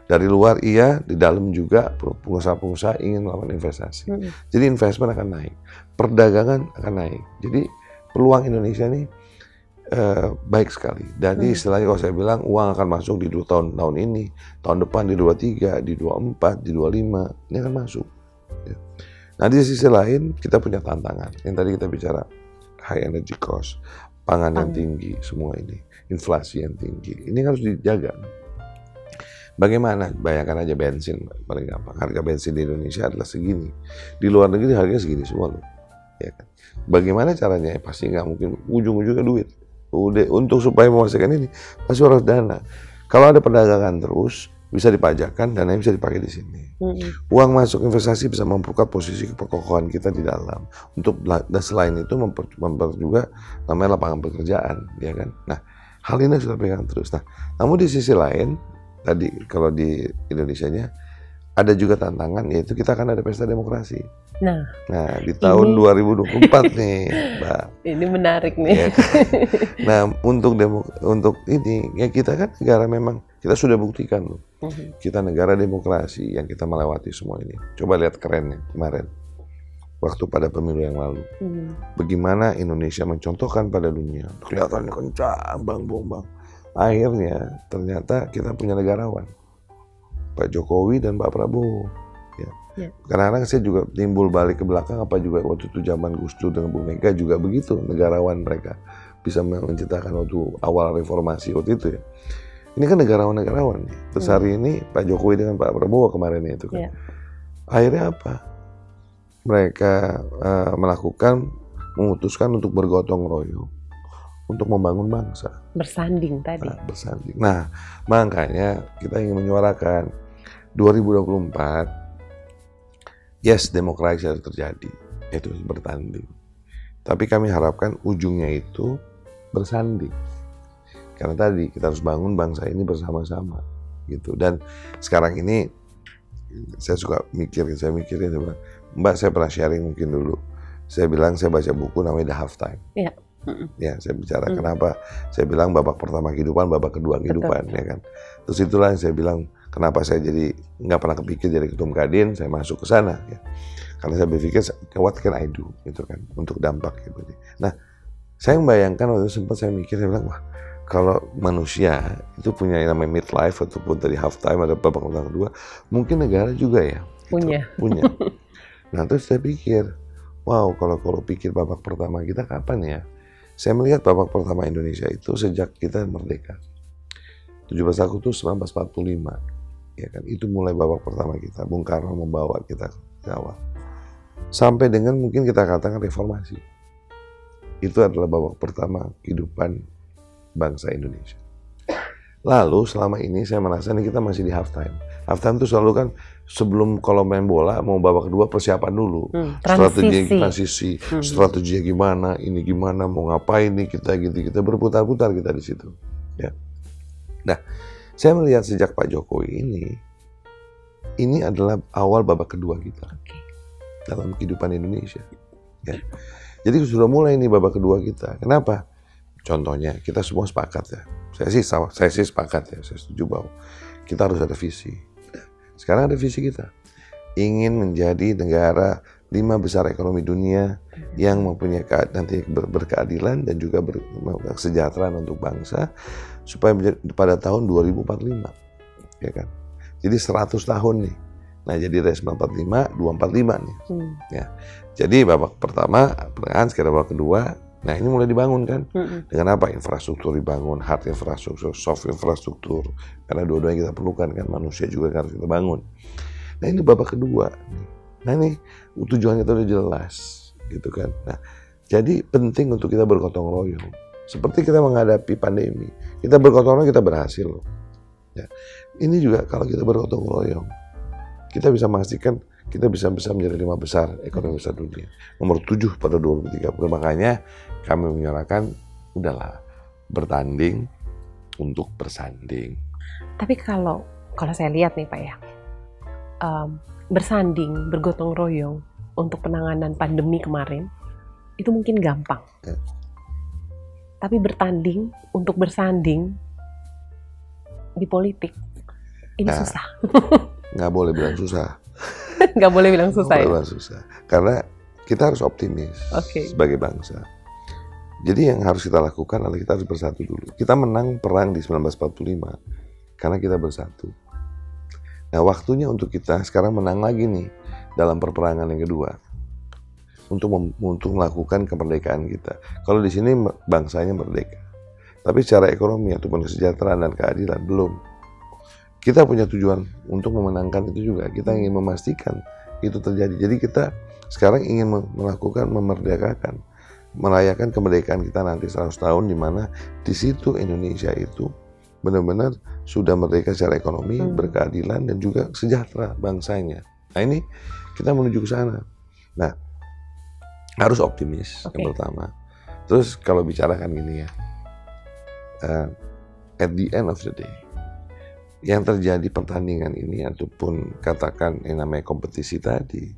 dari luar iya, di dalam juga pengusaha-pengusaha ingin melakukan investasi. Jadi investment akan naik, perdagangan akan naik. Jadi peluang Indonesia ini baik sekali. Jadi istilahnya kalau saya bilang uang akan masuk di 2 tahun ini, tahun depan di 23, di 24, di 25, ini akan masuk. Ya. Nah, di sisi lain kita punya tantangan. Yang tadi kita bicara high energy cost, pangan yang tinggi, semua ini, inflasi yang tinggi. Ini harus dijaga. Bagaimana? Bayangkan aja bensin, paling gampang. Harga bensin di Indonesia adalah segini. Di luar negeri harganya segini semua loh. Ya kan? Bagaimana caranya? Pasti nggak mungkin ujung-ujungnya duit. Udah, untuk supaya memastikan ini, pasti harus dana. Kalau ada perdagangan terus, bisa dipajakkan, dananya bisa dipakai di sini. Uang masuk investasi bisa memperkuat posisi keperkokohan kita di dalam. Dan selain itu memper juga namanya lapangan pekerjaan, ya kan? Nah, hal ini sudah pegang terus. Nah, namun di sisi lain, tadi kalau di Indonesianya ada juga tantangan, yaitu kita akan ada pesta demokrasi. Nah, di tahun 2024 nih, Mbak. Ini menarik nih. Ya. Nah, untuk ini ya kita kan negara, memang kita sudah buktikan loh. Kita negara demokrasi yang kita melewati semua ini. Coba lihat kerennya kemarin waktu pada pemilu yang lalu. Bagaimana Indonesia mencontohkan pada dunia. Kelihatannya kencang, bang. Akhirnya ternyata kita punya negarawan. Pak Jokowi dan Pak Prabowo. Ya. Kadang-kadang saya juga timbul balik ke belakang, apa juga waktu itu zaman Gus Dur dengan Bu Mega juga begitu, negarawan mereka bisa menciptakan waktu awal reformasi waktu itu ya. Ini kan negarawan nih. Terus hari ini Pak Jokowi dengan Pak Prabowo kemarin itu kan. Akhirnya apa? Mereka memutuskan untuk bergotong royong untuk membangun bangsa. Bersanding tadi. Bersanding. Nah, makanya kita ingin menyuarakan 2024. Yes, demokrasi harus terjadi, itu bertanding. Tapi kami harapkan ujungnya itu bersanding. Karena tadi kita harus bangun bangsa ini bersama-sama, gitu. Dan sekarang ini saya suka mikirin, saya bilang, Mbak, saya pernah sharing mungkin dulu. Saya bilang saya baca buku namanya The Half Time. Iya. Ya, saya bicara kenapa. Saya bilang babak pertama kehidupan, babak kedua kehidupan, ya kan. Terus itulah yang saya bilang, kenapa saya jadi nggak pernah kepikir jadi ketum Kadin, saya masuk ke sana ya. Karena saya berpikir what can I do gitu kan untuk dampak gitu. Nah, saya membayangkan waktu itu sempat saya mikir, saya bilang, wah, kalau manusia itu punya yang namanya midlife ataupun tadi half time ada babak kedua, mungkin negara juga ya punya. Nah, terus saya pikir, wow, kalau pikir babak pertama kita kapan ya? Saya melihat babak pertama Indonesia itu sejak kita merdeka. 17 Agustus 1945. Ya kan, itu mulai babak pertama kita. Bung Karno membawa kita ke awal. Sampai dengan mungkin kita katakan reformasi. Itu adalah babak pertama kehidupan bangsa Indonesia. Lalu selama ini saya merasa ini kita masih di half time. Half time itu selalu kan sebelum kalau main bola mau babak kedua persiapan dulu. Transisi. Strateginya gimana, ini gimana, mau ngapain nih kita gitu. Kita berputar-putar kita di situ. Ya. Nah, saya melihat sejak Pak Jokowi ini adalah awal babak kedua kita dalam kehidupan Indonesia. Ya. Jadi sudah mulai nih babak kedua kita. Kenapa? Contohnya kita semua sepakat ya. Saya sih sepakat ya. Saya setuju bahwa kita harus ada visi. Sekarang ada visi kita. Ingin menjadi negara 5 besar ekonomi dunia yang mempunyai nanti berkeadilan dan juga kesejahteraan untuk bangsa supaya pada tahun 2045, ya kan? Jadi 100 tahun nih. Nah, jadi dari 1945, 245 nih. Ya. Jadi babak pertama, pertengahan, sekarang babak kedua. Nah, ini mulai dibangun kan? Dengan apa? Infrastruktur dibangun, hard infrastruktur, soft infrastruktur. Karena dua-duanya kita perlukan kan, manusia juga harus kita bangun. Nah, ini babak kedua. Nah, ini tujuan kita udah jelas, gitu kan. Nah, jadi penting untuk kita bergotong royong. Seperti kita menghadapi pandemi, kita bergotong royong, kita berhasil. Ya. Ini juga kalau kita bergotong royong, kita bisa memastikan kita bisa menjadi 5 besar ekonomi besar dunia. Nomor 7 pada 2030. Makanya kami menyuarakan, udahlah, bertanding untuk bersanding. Tapi kalau saya lihat nih Pak ya, bersanding, bergotong royong untuk penanganan pandemi kemarin, itu mungkin gampang. Ya. Tapi bertanding untuk bersanding di politik, ini susah. Nggak boleh bilang susah. Nggak boleh bilang susah ya? Bilang susah. Karena kita harus optimis sebagai bangsa. Jadi yang harus kita lakukan adalah kita harus bersatu dulu. Kita menang perang di 1945 karena kita bersatu. Nah, waktunya untuk kita sekarang menang lagi nih dalam perperangan yang kedua. Untuk melakukan kemerdekaan kita. Kalau di sini bangsanya merdeka. Tapi secara ekonomi ataupun kesejahteraan dan keadilan belum. Kita punya tujuan untuk memenangkan itu juga. Kita ingin memastikan itu terjadi. Jadi kita sekarang ingin melakukan memerdekakan, merayakan kemerdekaan kita nanti 100 tahun, di mana di situ Indonesia itu benar-benar sudah merdeka secara ekonomi, berkeadilan dan juga sejahtera bangsanya. Nah, ini kita menuju ke sana. Nah, harus optimis yang pertama. Terus kalau bicara kan gini ya, at the end of the day, yang terjadi pertandingan ini ataupun katakan yang namanya kompetisi tadi,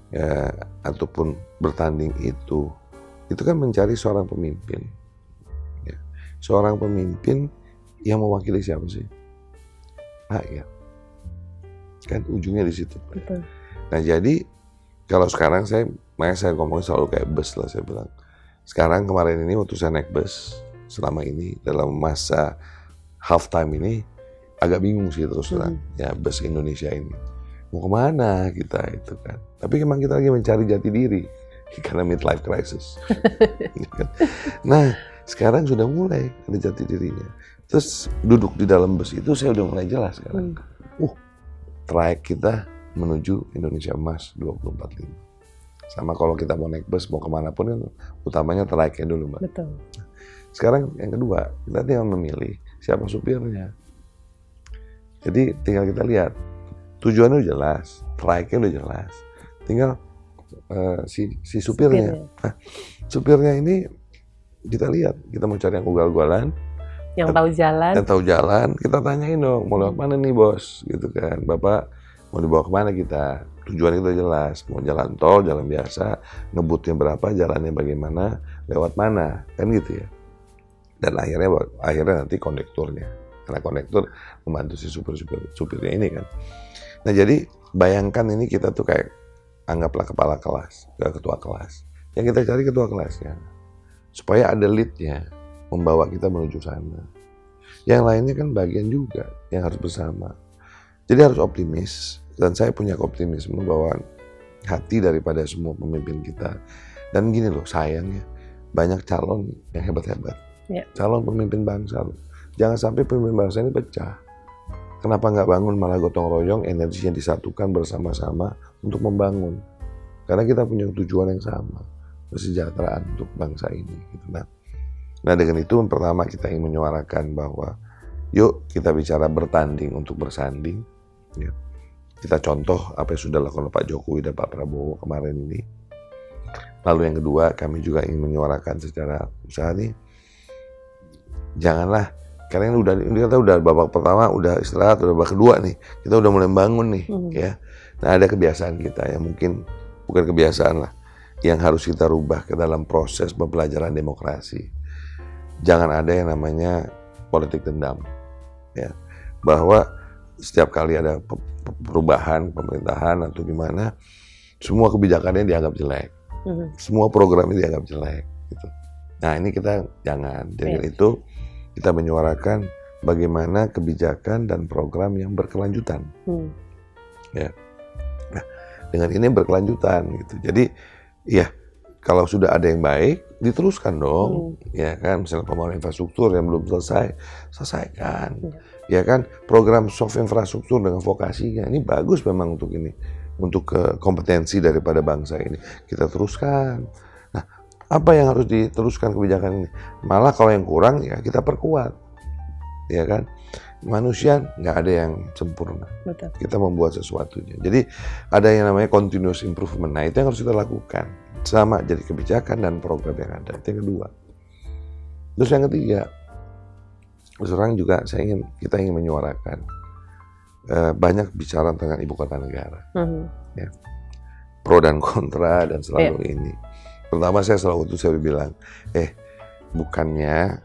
ya, ataupun bertanding itu kan mencari seorang pemimpin, ya. Seorang pemimpin yang mewakili siapa sih? Rakyat. Kan ujungnya di situ. Betul. Nah jadi kalau sekarang makanya saya ngomong selalu kayak bus lah, saya bilang. Sekarang kemarin ini waktu saya naik bus selama ini dalam masa halftime ini agak bingung sih terus terang. Ya bus Indonesia ini mau kemana kita itu kan. Tapi memang kita lagi mencari jati diri karena midlife crisis. Nah sekarang sudah mulai ada jati dirinya. Terus duduk di dalam bus itu saya udah mulai jelas sekarang. Trayek kita menuju Indonesia Emas 2045. Sama kalau kita mau naik bus mau kemana pun kan utamanya trayeknya dulu, Mbak. Betul. Sekarang yang kedua kita tinggal memilih siapa supirnya. Jadi tinggal kita lihat tujuannya udah jelas, trayeknya udah jelas. Tinggal si supirnya. Nah, supirnya ini kita lihat, kita mau cari yang ugal-ugalan, yang tahu jalan. Yang tahu jalan, kita tanyain dong, mau lewat mana nih bos, gitu kan. Bapak mau dibawa kemana kita? Tujuan kita jelas, mau jalan tol, jalan biasa, ngebutnya berapa, jalannya bagaimana, lewat mana, kan gitu ya. Dan akhirnya nanti kondekturnya, karena kondektur membantu si supirnya ini kan. Nah jadi bayangkan ini kita tuh kayak anggaplah kepala kelas, ketua kelas. Yang kita cari ketua kelasnya, supaya ada leadnya, membawa kita menuju sana. Yang lainnya kan bagian juga yang harus bersama. Jadi harus optimis, dan saya punya optimisme bahwa hati daripada semua pemimpin kita. Dan gini loh, sayangnya banyak calon yang hebat-hebat. Calon pemimpin bangsa loh. Jangan sampai pemimpin bangsa ini pecah. Kenapa nggak bangun malah gotong royong, energinya disatukan bersama-sama untuk membangun. Karena kita punya tujuan yang sama, kesejahteraan untuk bangsa ini. Gitu. Nah dengan itu pertama kita ingin menyuarakan bahwa yuk kita bicara bertanding untuk bersanding. Ya. Kita contoh apa yang sudah dilakukan Pak Jokowi dan Pak Prabowo kemarin ini. Lalu yang kedua kami juga ingin menyuarakan secara usaha nih, janganlah, karena kita udah babak pertama udah istirahat, udah babak kedua nih kita udah mulai bangun nih, ya. Nah ada kebiasaan kita yang mungkin bukan kebiasaan lah, yang harus kita rubah ke dalam proses pembelajaran demokrasi. Jangan ada yang namanya politik dendam, ya. Bahwa setiap kali ada perubahan pemerintahan atau gimana, semua kebijakannya dianggap jelek, semua programnya dianggap jelek, gitu. Nah ini kita jangan. Dengan itu kita menyuarakan bagaimana kebijakan dan program yang berkelanjutan, ya. Nah dengan ini berkelanjutan, gitu. Jadi ya kalau sudah ada yang baik diteruskan dong, ya kan. Misalnya pembangunan infrastruktur yang belum selesaikan. Ya kan, program soft infrastruktur dengan vokasinya ini bagus memang untuk ini, untuk kompetensi daripada bangsa ini kita teruskan. Nah, apa yang harus diteruskan kebijakan ini? Malah kalau yang kurang ya kita perkuat, ya kan. Manusia nggak ada yang sempurna. Betul. Kita membuat sesuatunya. Jadi ada yang namanya continuous improvement. Nah itu yang harus kita lakukan. Sama jadi kebijakan dan program yang ada. Itu yang kedua. Terus yang ketiga, sekarang juga kita ingin menyuarakan banyak bicara tentang ibu kota negara, ya. Pro dan kontra dan selalu ini. Pertama saya bilang, bukannya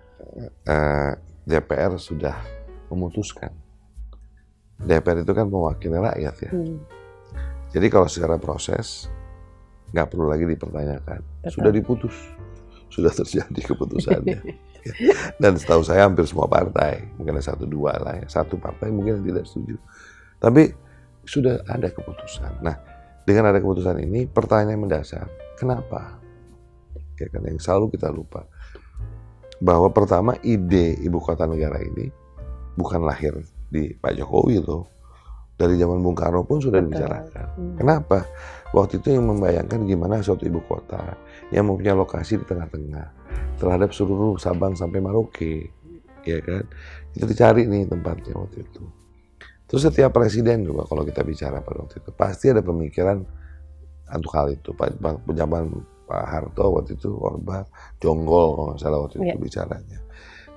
DPR sudah memutuskan. DPR itu kan mewakili rakyat ya. Jadi kalau secara proses nggak perlu lagi dipertanyakan. Sudah diputus, sudah terjadi keputusannya. Dan setahu saya hampir semua partai, mungkin ada 1-2 lah ya, satu partai mungkin yang tidak setuju. Tapi sudah ada keputusan. Nah, dengan ada keputusan ini, pertanyaan yang mendasar, kenapa? Ya kan yang selalu kita lupa. Bahwa pertama ide ibu kota negara ini bukan lahir di Pak Jokowi loh. Dari zaman Bung Karno pun sudah dibicarakan. Kenapa? Waktu itu yang membayangkan gimana suatu ibu kota yang mempunyai lokasi di tengah-tengah terhadap seluruh Sabang sampai Merauke, ya kan? Itu dicari nih tempatnya waktu itu. Terus setiap presiden juga kalau kita bicara pada waktu itu pasti ada pemikiran untuk hal itu. Zaman Pak Harto waktu itu Orba Jonggol kalau nggak salah waktu itu bicaranya.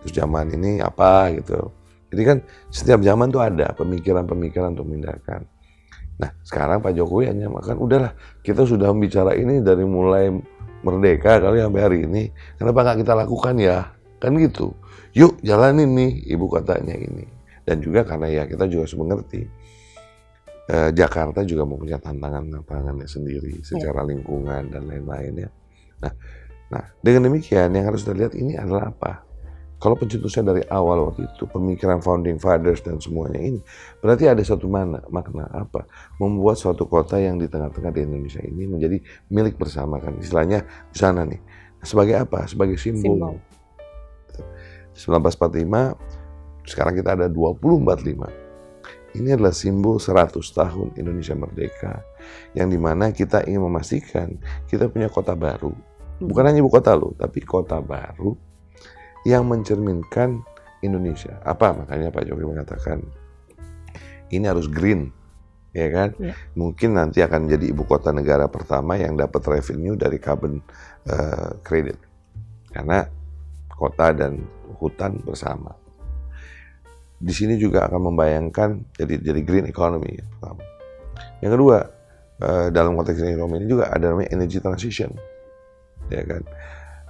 Terus zaman ini apa gitu. Jadi kan setiap zaman tuh ada pemikiran-pemikiran untuk memindahkan. Nah, sekarang Pak Jokowi hanya makan, udahlah, kita sudah bicara ini dari mulai merdeka kali sampai hari ini, kenapa nggak kita lakukan ya? Kan gitu. Yuk, jalanin nih ibu kotanya ini. Dan juga karena ya kita juga harus mengerti, Jakarta juga mempunyai tantangannya sendiri secara lingkungan dan lain-lain ya. Nah, dengan demikian yang harus kita lihat ini adalah apa? Kalau pencetusnya dari awal waktu itu, pemikiran founding fathers dan semuanya ini, berarti ada satu makna apa? Membuat suatu kota yang di tengah-tengah di Indonesia ini menjadi milik bersama, kan istilahnya di sana nih. Sebagai apa? Sebagai simbol. 1945, sekarang kita ada 2045. Ini adalah simbol 100 tahun Indonesia merdeka, yang dimana kita ingin memastikan kita punya kota baru. Bukan hanya ibu kota loh, tapi kota baru yang mencerminkan Indonesia. Apa? Makanya Pak Jokowi mengatakan ini harus green, ya kan? Ya. Mungkin nanti akan jadi ibu kota negara pertama yang dapat revenue dari carbon credit, karena kota dan hutan bersama. Di sini juga akan membayangkan jadi green economy yang pertama. Yang kedua, dalam konteks ekonomi ini juga ada namanya energy transition, ya kan?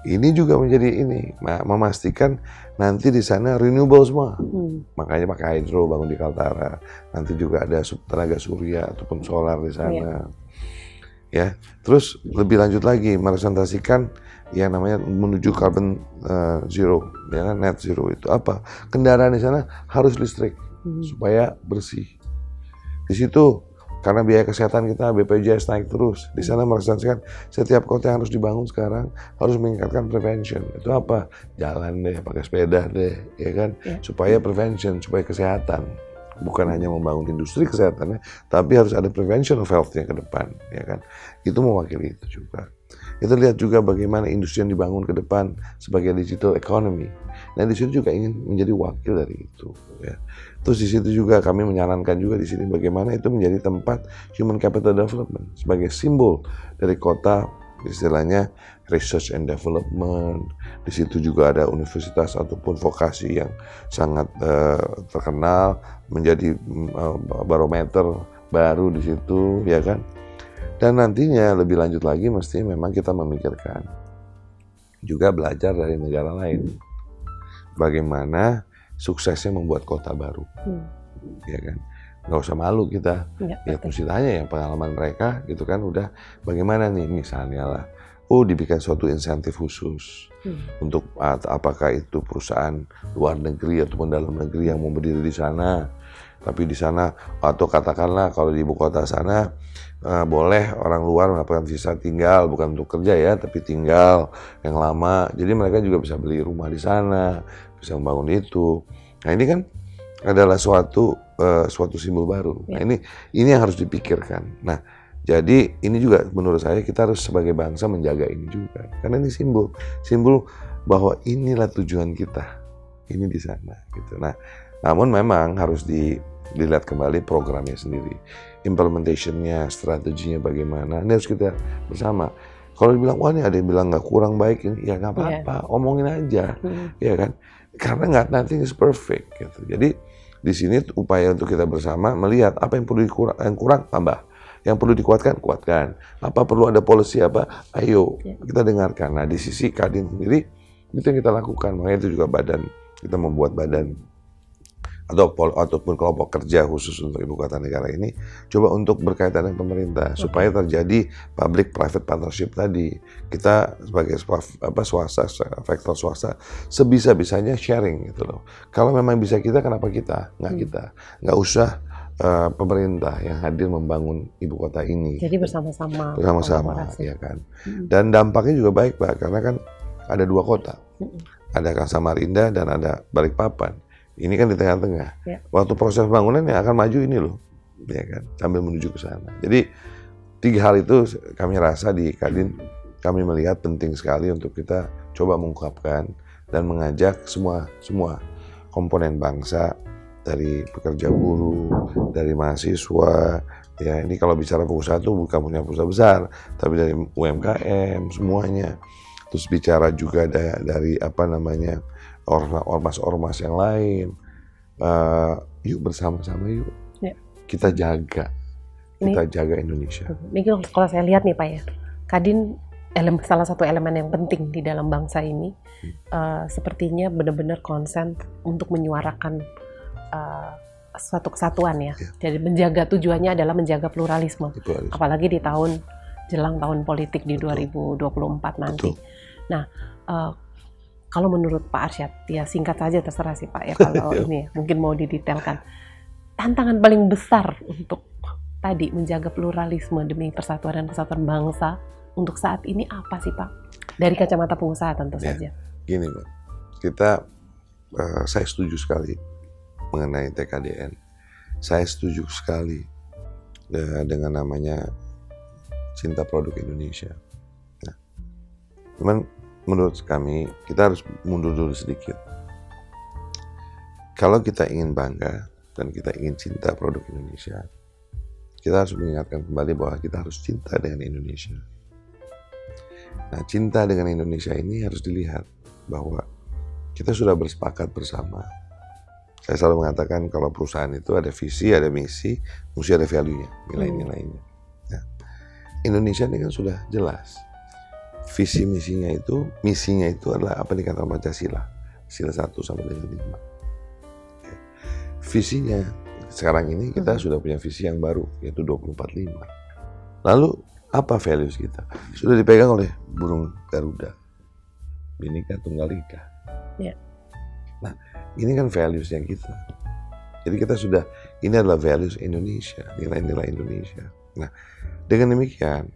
Ini juga menjadi ini, memastikan nanti di sana renewable semua. Makanya pakai hydro bangun di Kaltara. Nanti juga ada tenaga surya ataupun solar di sana. Ya, terus lebih lanjut lagi merepresentasikan yang namanya menuju carbon zero, ya kan, net zero itu apa? Kendaraan di sana harus listrik supaya bersih. Di situ karena biaya kesehatan kita BPJS naik terus. Di sana merepresentasikan setiap kota yang harus dibangun sekarang harus meningkatkan prevention. Itu apa? Jalan deh, pakai sepeda deh, ya kan? Supaya prevention, supaya kesehatan. Bukan hanya membangun industri kesehatannya, tapi harus ada prevention of health-nya ke depan, ya kan? Itu mewakili itu juga. Kita lihat juga bagaimana industri yang dibangun ke depan sebagai digital economy. Nah, di situ juga ingin menjadi wakil dari itu, ya. Terus di situ juga kami menyarankan juga di sini bagaimana itu menjadi tempat human capital development sebagai simbol dari kota, istilahnya research and development. Di situ juga ada universitas ataupun vokasi yang sangat terkenal, menjadi barometer baru di situ, ya kan? Dan nantinya lebih lanjut lagi mesti memang kita memikirkan juga belajar dari negara lain. Bagaimana suksesnya membuat kota baru, ya kan? Nggak usah malu kita, ya mesti tanya yang pengalaman mereka gitu kan, udah bagaimana nih misalnya lah, dibikin suatu insentif khusus untuk apakah itu perusahaan luar negeri ataupun dalam negeri yang mau berdiri di sana, tapi di sana atau katakanlah kalau di ibu kota sana boleh orang luar mendapatkan visa tinggal, bukan untuk kerja ya, tapi tinggal yang lama, jadi mereka juga bisa beli rumah di sana, bisa membangun itu. Nah ini kan adalah suatu simbol baru. Nah ini yang harus dipikirkan. Nah jadi ini juga menurut saya kita harus sebagai bangsa menjaga ini juga, karena ini simbol bahwa inilah tujuan kita, ini di sana gitu. Nah namun memang harus dilihat kembali programnya sendiri, implementationnya, strateginya bagaimana. Ini harus kita bersama. Kalau dibilang wah ini ada yang bilang nggak kurang baik ini, ya nggak apa-apa, omongin aja, ya kan? Karena nggak nothing is perfect gitu. Jadi di sini upaya untuk kita bersama melihat apa yang perlu kurang tambah, yang perlu dikuatkan kuatkan, apa perlu ada policy apa, ayo kita dengarkan. Nah di sisi Kadin sendiri itu yang kita lakukan, makanya itu juga kita membuat badan ataupun kelompok kerja khusus untuk ibu kota negara ini, coba untuk berkaitan dengan pemerintah supaya terjadi public private partnership tadi. Kita sebagai sektor swasta sebisa-bisanya sharing gitu loh. Kalau memang bisa kita, kenapa kita nggak usah pemerintah yang hadir membangun ibu kota ini. Jadi bersama-sama ya kan. Dan dampaknya juga baik Pak, karena kan ada dua kota, ada Samarinda dan ada Balikpapan. Ini kan di tengah-tengah. Waktu proses pembangunan yang akan maju ini loh, ya kan, sambil menuju ke sana. Jadi 3 hal itu kami rasa di Kadin kami melihat penting sekali untuk kita coba mengungkapkan dan mengajak semua komponen bangsa, dari pekerja buruh, dari mahasiswa. Ya ini kalau bicara pengusaha itu bukan punya pengusaha besar, tapi dari UMKM semuanya. Terus bicara juga dari ormas-ormas yang lain, yuk bersama-sama yuk kita jaga kita jaga Indonesia. Ini kalau saya lihat nih Pak ya, Kadin salah satu elemen yang penting di dalam bangsa ini, sepertinya benar-benar konsen untuk menyuarakan suatu kesatuan ya. Jadi menjaga, tujuannya adalah menjaga pluralisme. Apalagi di jelang tahun politik di 2024 nanti. Nah, kalau menurut Pak Arsyad, ya singkat saja terserah sih Pak ya kalau ini mungkin mau didetailkan. Tantangan paling besar untuk tadi menjaga pluralisme demi persatuan dan kesatuan bangsa untuk saat ini apa sih Pak? Dari kacamata pengusaha tentu saja. Gini Pak, saya setuju sekali mengenai TKDN. Saya setuju sekali dengan namanya cinta produk Indonesia. Nah, cuman menurut kami kita harus mundur dulu sedikit. Kalau kita ingin bangga dan kita ingin cinta produk Indonesia, kita harus mengingatkan kembali bahwa kita harus cinta dengan Indonesia. Nah, cinta dengan Indonesia ini harus dilihat bahwa kita sudah bersepakat bersama. Saya selalu mengatakan kalau perusahaan itu ada visi, ada misi, mesti ada value-nya, nilai-nilainya. Nah, Indonesia ini kan sudah jelas. Visi misinya itu adalah apa yang dikatakan Pancasila, sila 1 sampai dengan 5. Visinya sekarang ini kita sudah punya visi yang baru, yaitu 2045. Lalu apa values kita? Sudah dipegang oleh burung Garuda, Bhinneka Tunggal Ika. Nah, ini kan values yang kita. Jadi kita sudah, ini adalah values Indonesia, nilai-nilai Indonesia. Nah, dengan demikian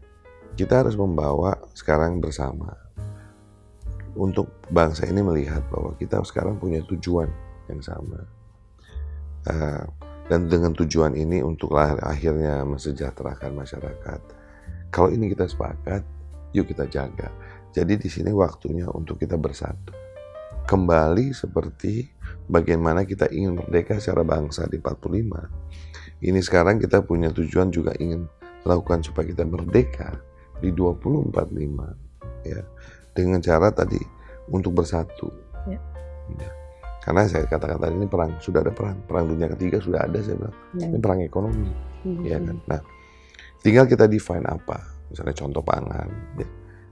kita harus membawa sekarang bersama untuk bangsa ini melihat bahwa kita sekarang punya tujuan yang sama. Dan dengan tujuan ini untuk akhirnya mensejahterakan masyarakat. Kalau ini kita sepakat, yuk kita jaga. Jadi di sini waktunya untuk kita bersatu. Kembali seperti bagaimana kita ingin merdeka secara bangsa di 45. Ini sekarang kita punya tujuan juga ingin melakukan supaya kita merdeka di 2045. Ya. Dengan cara tadi untuk bersatu. Ya. Karena saya katakan tadi ini perang, sudah ada perang dunia ketiga sudah ada, saya bilang ini perang ekonomi, ya kan. Nah, tinggal kita define apa, misalnya contoh pangan, ya.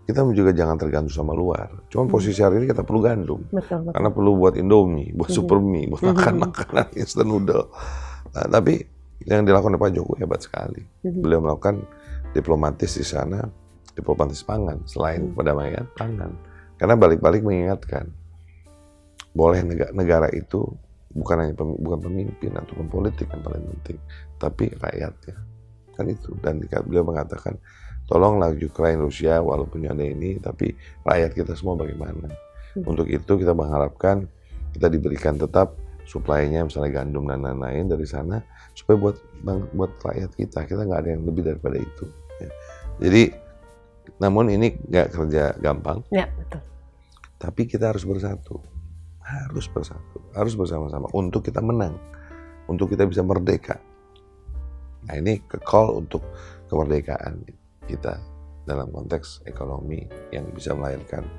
Kita juga jangan tergantung sama luar. Cuman posisi hari ini kita perlu gandum, karena perlu buat Indomie, buat super mie, buat makan makanan instant noodle. Nah, tapi yang dilakukan oleh Pak Jokowi hebat sekali. Beliau melakukan diplomatis di sana, diplomatis pangan selain perdamaian pangan, karena balik-balik mengingatkan. Boleh negara itu bukan pemimpin ataupun politik yang paling penting, tapi rakyatnya, kan itu. Dan beliau mengatakan, tolonglah Ukraina, Rusia, walaupun ada ini, tapi rakyat kita semua bagaimana. Untuk itu kita mengharapkan kita diberikan tetap suplainya, misalnya gandum dan lain-lain dari sana, supaya buat rakyat kita nggak ada yang lebih daripada itu. Ya. Jadi, namun ini nggak kerja gampang. Ya, betul. Tapi kita harus bersatu. Harus bersama-sama untuk kita menang, untuk kita bisa merdeka. Nah, ini call untuk kemerdekaan kita dalam konteks ekonomi yang bisa melahirkan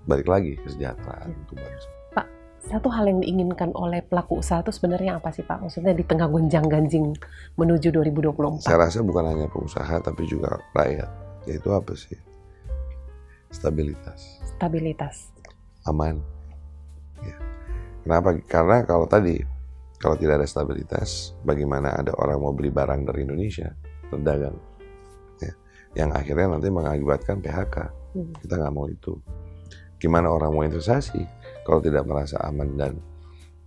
balik lagi kesejahteraan untuk bangsa. Pak, satu hal yang diinginkan oleh pelaku usaha itu sebenarnya apa sih Pak? Maksudnya di tengah gonjang-ganjing menuju 2024. Saya rasa bukan hanya pengusaha tapi juga rakyat. Yaitu apa sih? Stabilitas. Aman. Ya. Kenapa? Karena kalau tidak ada stabilitas, bagaimana ada orang mau beli barang dari Indonesia, berdagang, ya, yang akhirnya nanti mengakibatkan PHK. Kita nggak mau itu. Gimana orang mau investasi kalau tidak merasa aman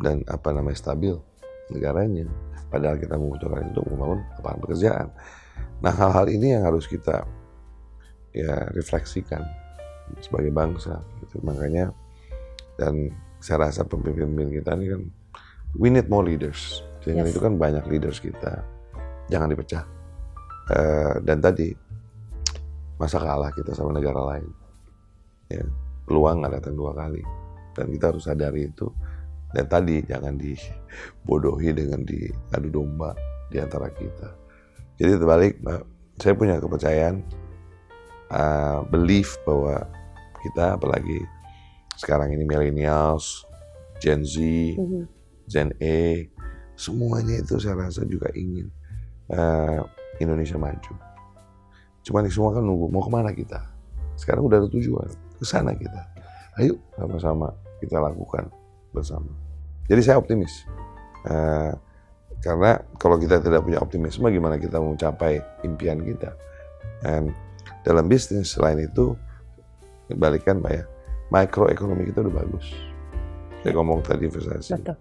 dan stabil negaranya? Padahal kita membutuhkan itu untuk membangun lapangan pekerjaan. Nah, hal-hal ini yang harus kita refleksikan sebagai bangsa. Gitu. Makanya dan saya rasa pemimpin kita ini kan we need more leaders. Dengan itu kan banyak leaders kita. Jangan dipecah. Dan tadi masa kalah kita sama negara lain. Ya, peluang nggak datang 2 kali. Dan kita harus sadari itu. Dan tadi jangan dibodohi dengan diadu domba di antara kita. Jadi terbalik, saya punya kepercayaan, belief bahwa kita apalagi sekarang ini millennials, Gen Z, Gen A, semuanya itu saya rasa juga ingin Indonesia maju. Cuman semua kan nunggu, mau kemana kita? Sekarang udah ada tujuan, ke sana kita. Ayo sama-sama kita lakukan bersama. Jadi saya optimis. Karena kalau kita tidak punya optimisme, gimana kita mau mencapai impian kita? Dan dalam bisnis selain itu, balikkan Mbak ya, makroekonomi kita udah bagus. Saya ngomong tadi investasi. Betul.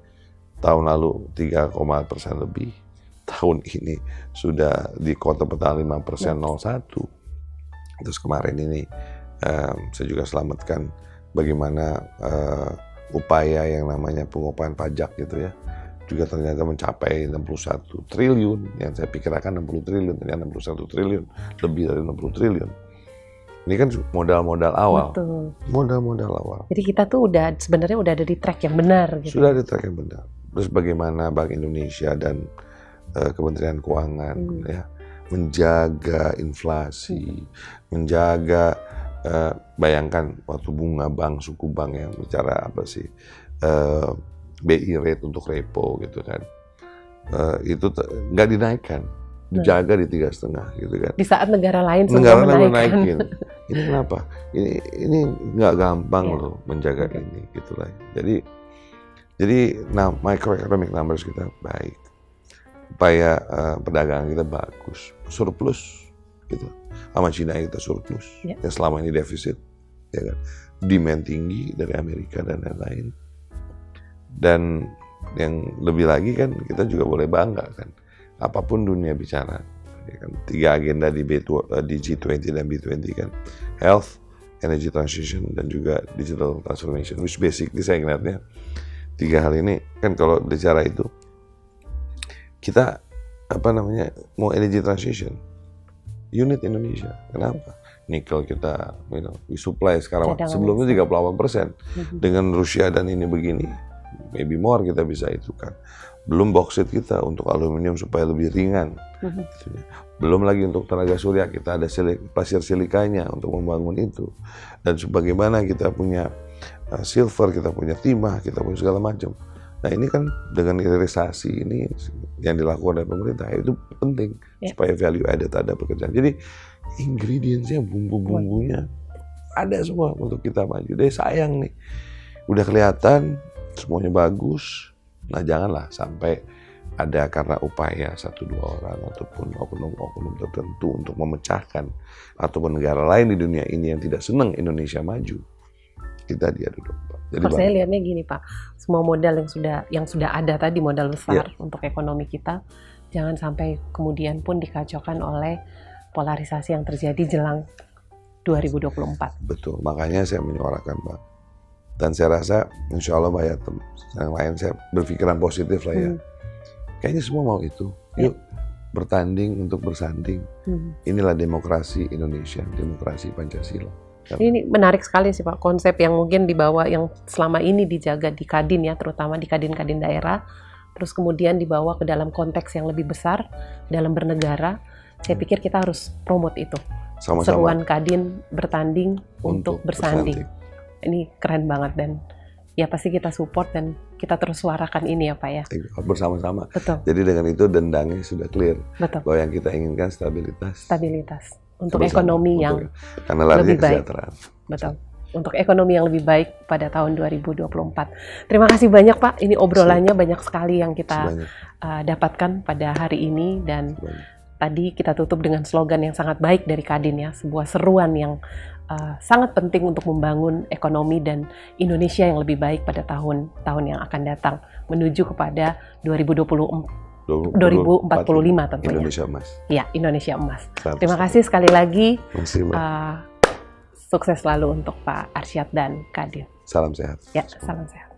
Tahun lalu 3,% lebih. Tahun ini sudah di kuartal pertama 5% 0,1. Terus kemarin ini saya juga selamatkan bagaimana upaya yang namanya pengupahan pajak gitu ya. Juga ternyata mencapai 61 triliun. Yang saya pikirkan 60 triliun, ternyata 61 triliun. Lebih dari 60 triliun. Ini kan modal-modal awal. Betul. Modal-modal awal. Jadi kita tuh sebenarnya udah ada di track yang benar gitu. Sudah ada track yang benar. Terus bagaimana Bank Indonesia dan Kementerian Keuangan ya menjaga inflasi, menjaga bayangkan waktu bunga bank, suku bank yang bicara apa sih BI rate untuk repo gitu kan, itu nggak dinaikkan, dijaga di 3,5 gitu kan. Di saat negara lain semua menaikin. Ini kenapa? Ini nggak gampang loh menjaga ini gitulah. Jadi microeconomic numbers kita baik, upaya perdagangan kita bagus, surplus gitu. Sama Cina kita surplus, yang selama ini defisit, ya kan. Demand tinggi dari Amerika dan lain-lain. Dan yang lebih lagi kan kita juga boleh bangga kan, apapun dunia bicara, ya kan, 3 agenda di G20 dan B20 kan, health, energy transition, dan juga digital transformation, which basically saya ngeliatnya 3 hal ini kan kalau bicara itu kita mau energy transition, unit Indonesia. Kenapa? Nikel kita, we supply sekarang sebelumnya 38%. Dengan Rusia dan ini begini, maybe more kita bisa itu kan. Belum bauxite kita untuk aluminium supaya lebih ringan. Belum lagi untuk tenaga surya kita ada pasir silikanya untuk membangun itu. Dan sebagaimana kita punya silver, kita punya timah, kita punya segala macam. Nah ini kan dengan hilirisasi ini yang dilakukan oleh pemerintah itu penting supaya value added ada pekerjaan. Jadi ingredientsnya, bumbu-bumbunya ada semua untuk kita maju. Jadi sayang nih, udah kelihatan semuanya bagus. Nah janganlah sampai ada karena upaya 1-2 orang ataupun oknum-oknum tertentu untuk memecahkan ataupun negara lain di dunia ini yang tidak senang Indonesia maju, kita diadu domba. Jadi kalau saya lihatnya gini Pak, semua modal yang sudah ada tadi, modal besar untuk ekonomi kita, jangan sampai kemudian pun dikacaukan oleh polarisasi yang terjadi jelang 2024. Betul, makanya saya menyuarakan Pak. Dan saya rasa insya Allah Mbak ya, yang lain saya berpikiran positif lah ya. Kayaknya semua mau itu. Yuk bertanding untuk bersanding. Inilah demokrasi Indonesia, demokrasi Pancasila. Ini menarik sekali sih Pak, konsep yang mungkin dibawa, yang selama ini dijaga di Kadin ya, terutama di Kadin-Kadin daerah, terus kemudian dibawa ke dalam konteks yang lebih besar, dalam bernegara. Saya pikir kita harus promote itu. Sama-sama. Seruan Kadin bertanding untuk bersanding. Ini keren banget dan ya pasti kita support dan kita terus suarakan ini ya Pak ya. Bersama-sama. Betul. Jadi dengan itu dendangnya sudah clear. Betul. Bahwa yang kita inginkan stabilitas. Stabilitas. Untuk ekonomi yang lebih baik. Betul. Untuk ekonomi yang lebih baik pada tahun 2024. Terima kasih banyak Pak. Ini obrolannya banyak sekali yang kita dapatkan pada hari ini. Dan tadi kita tutup dengan slogan yang sangat baik dari Kadin ya. Sebuah seruan yang sangat penting untuk membangun ekonomi dan Indonesia yang lebih baik pada tahun-tahun yang akan datang. Menuju kepada 2045 tentunya. Indonesia Emas. Ya, Indonesia Emas. Terima kasih sekali lagi. Sukses selalu untuk Pak Arsyad dan Kadin. Salam sehat. Ya, salam sehat.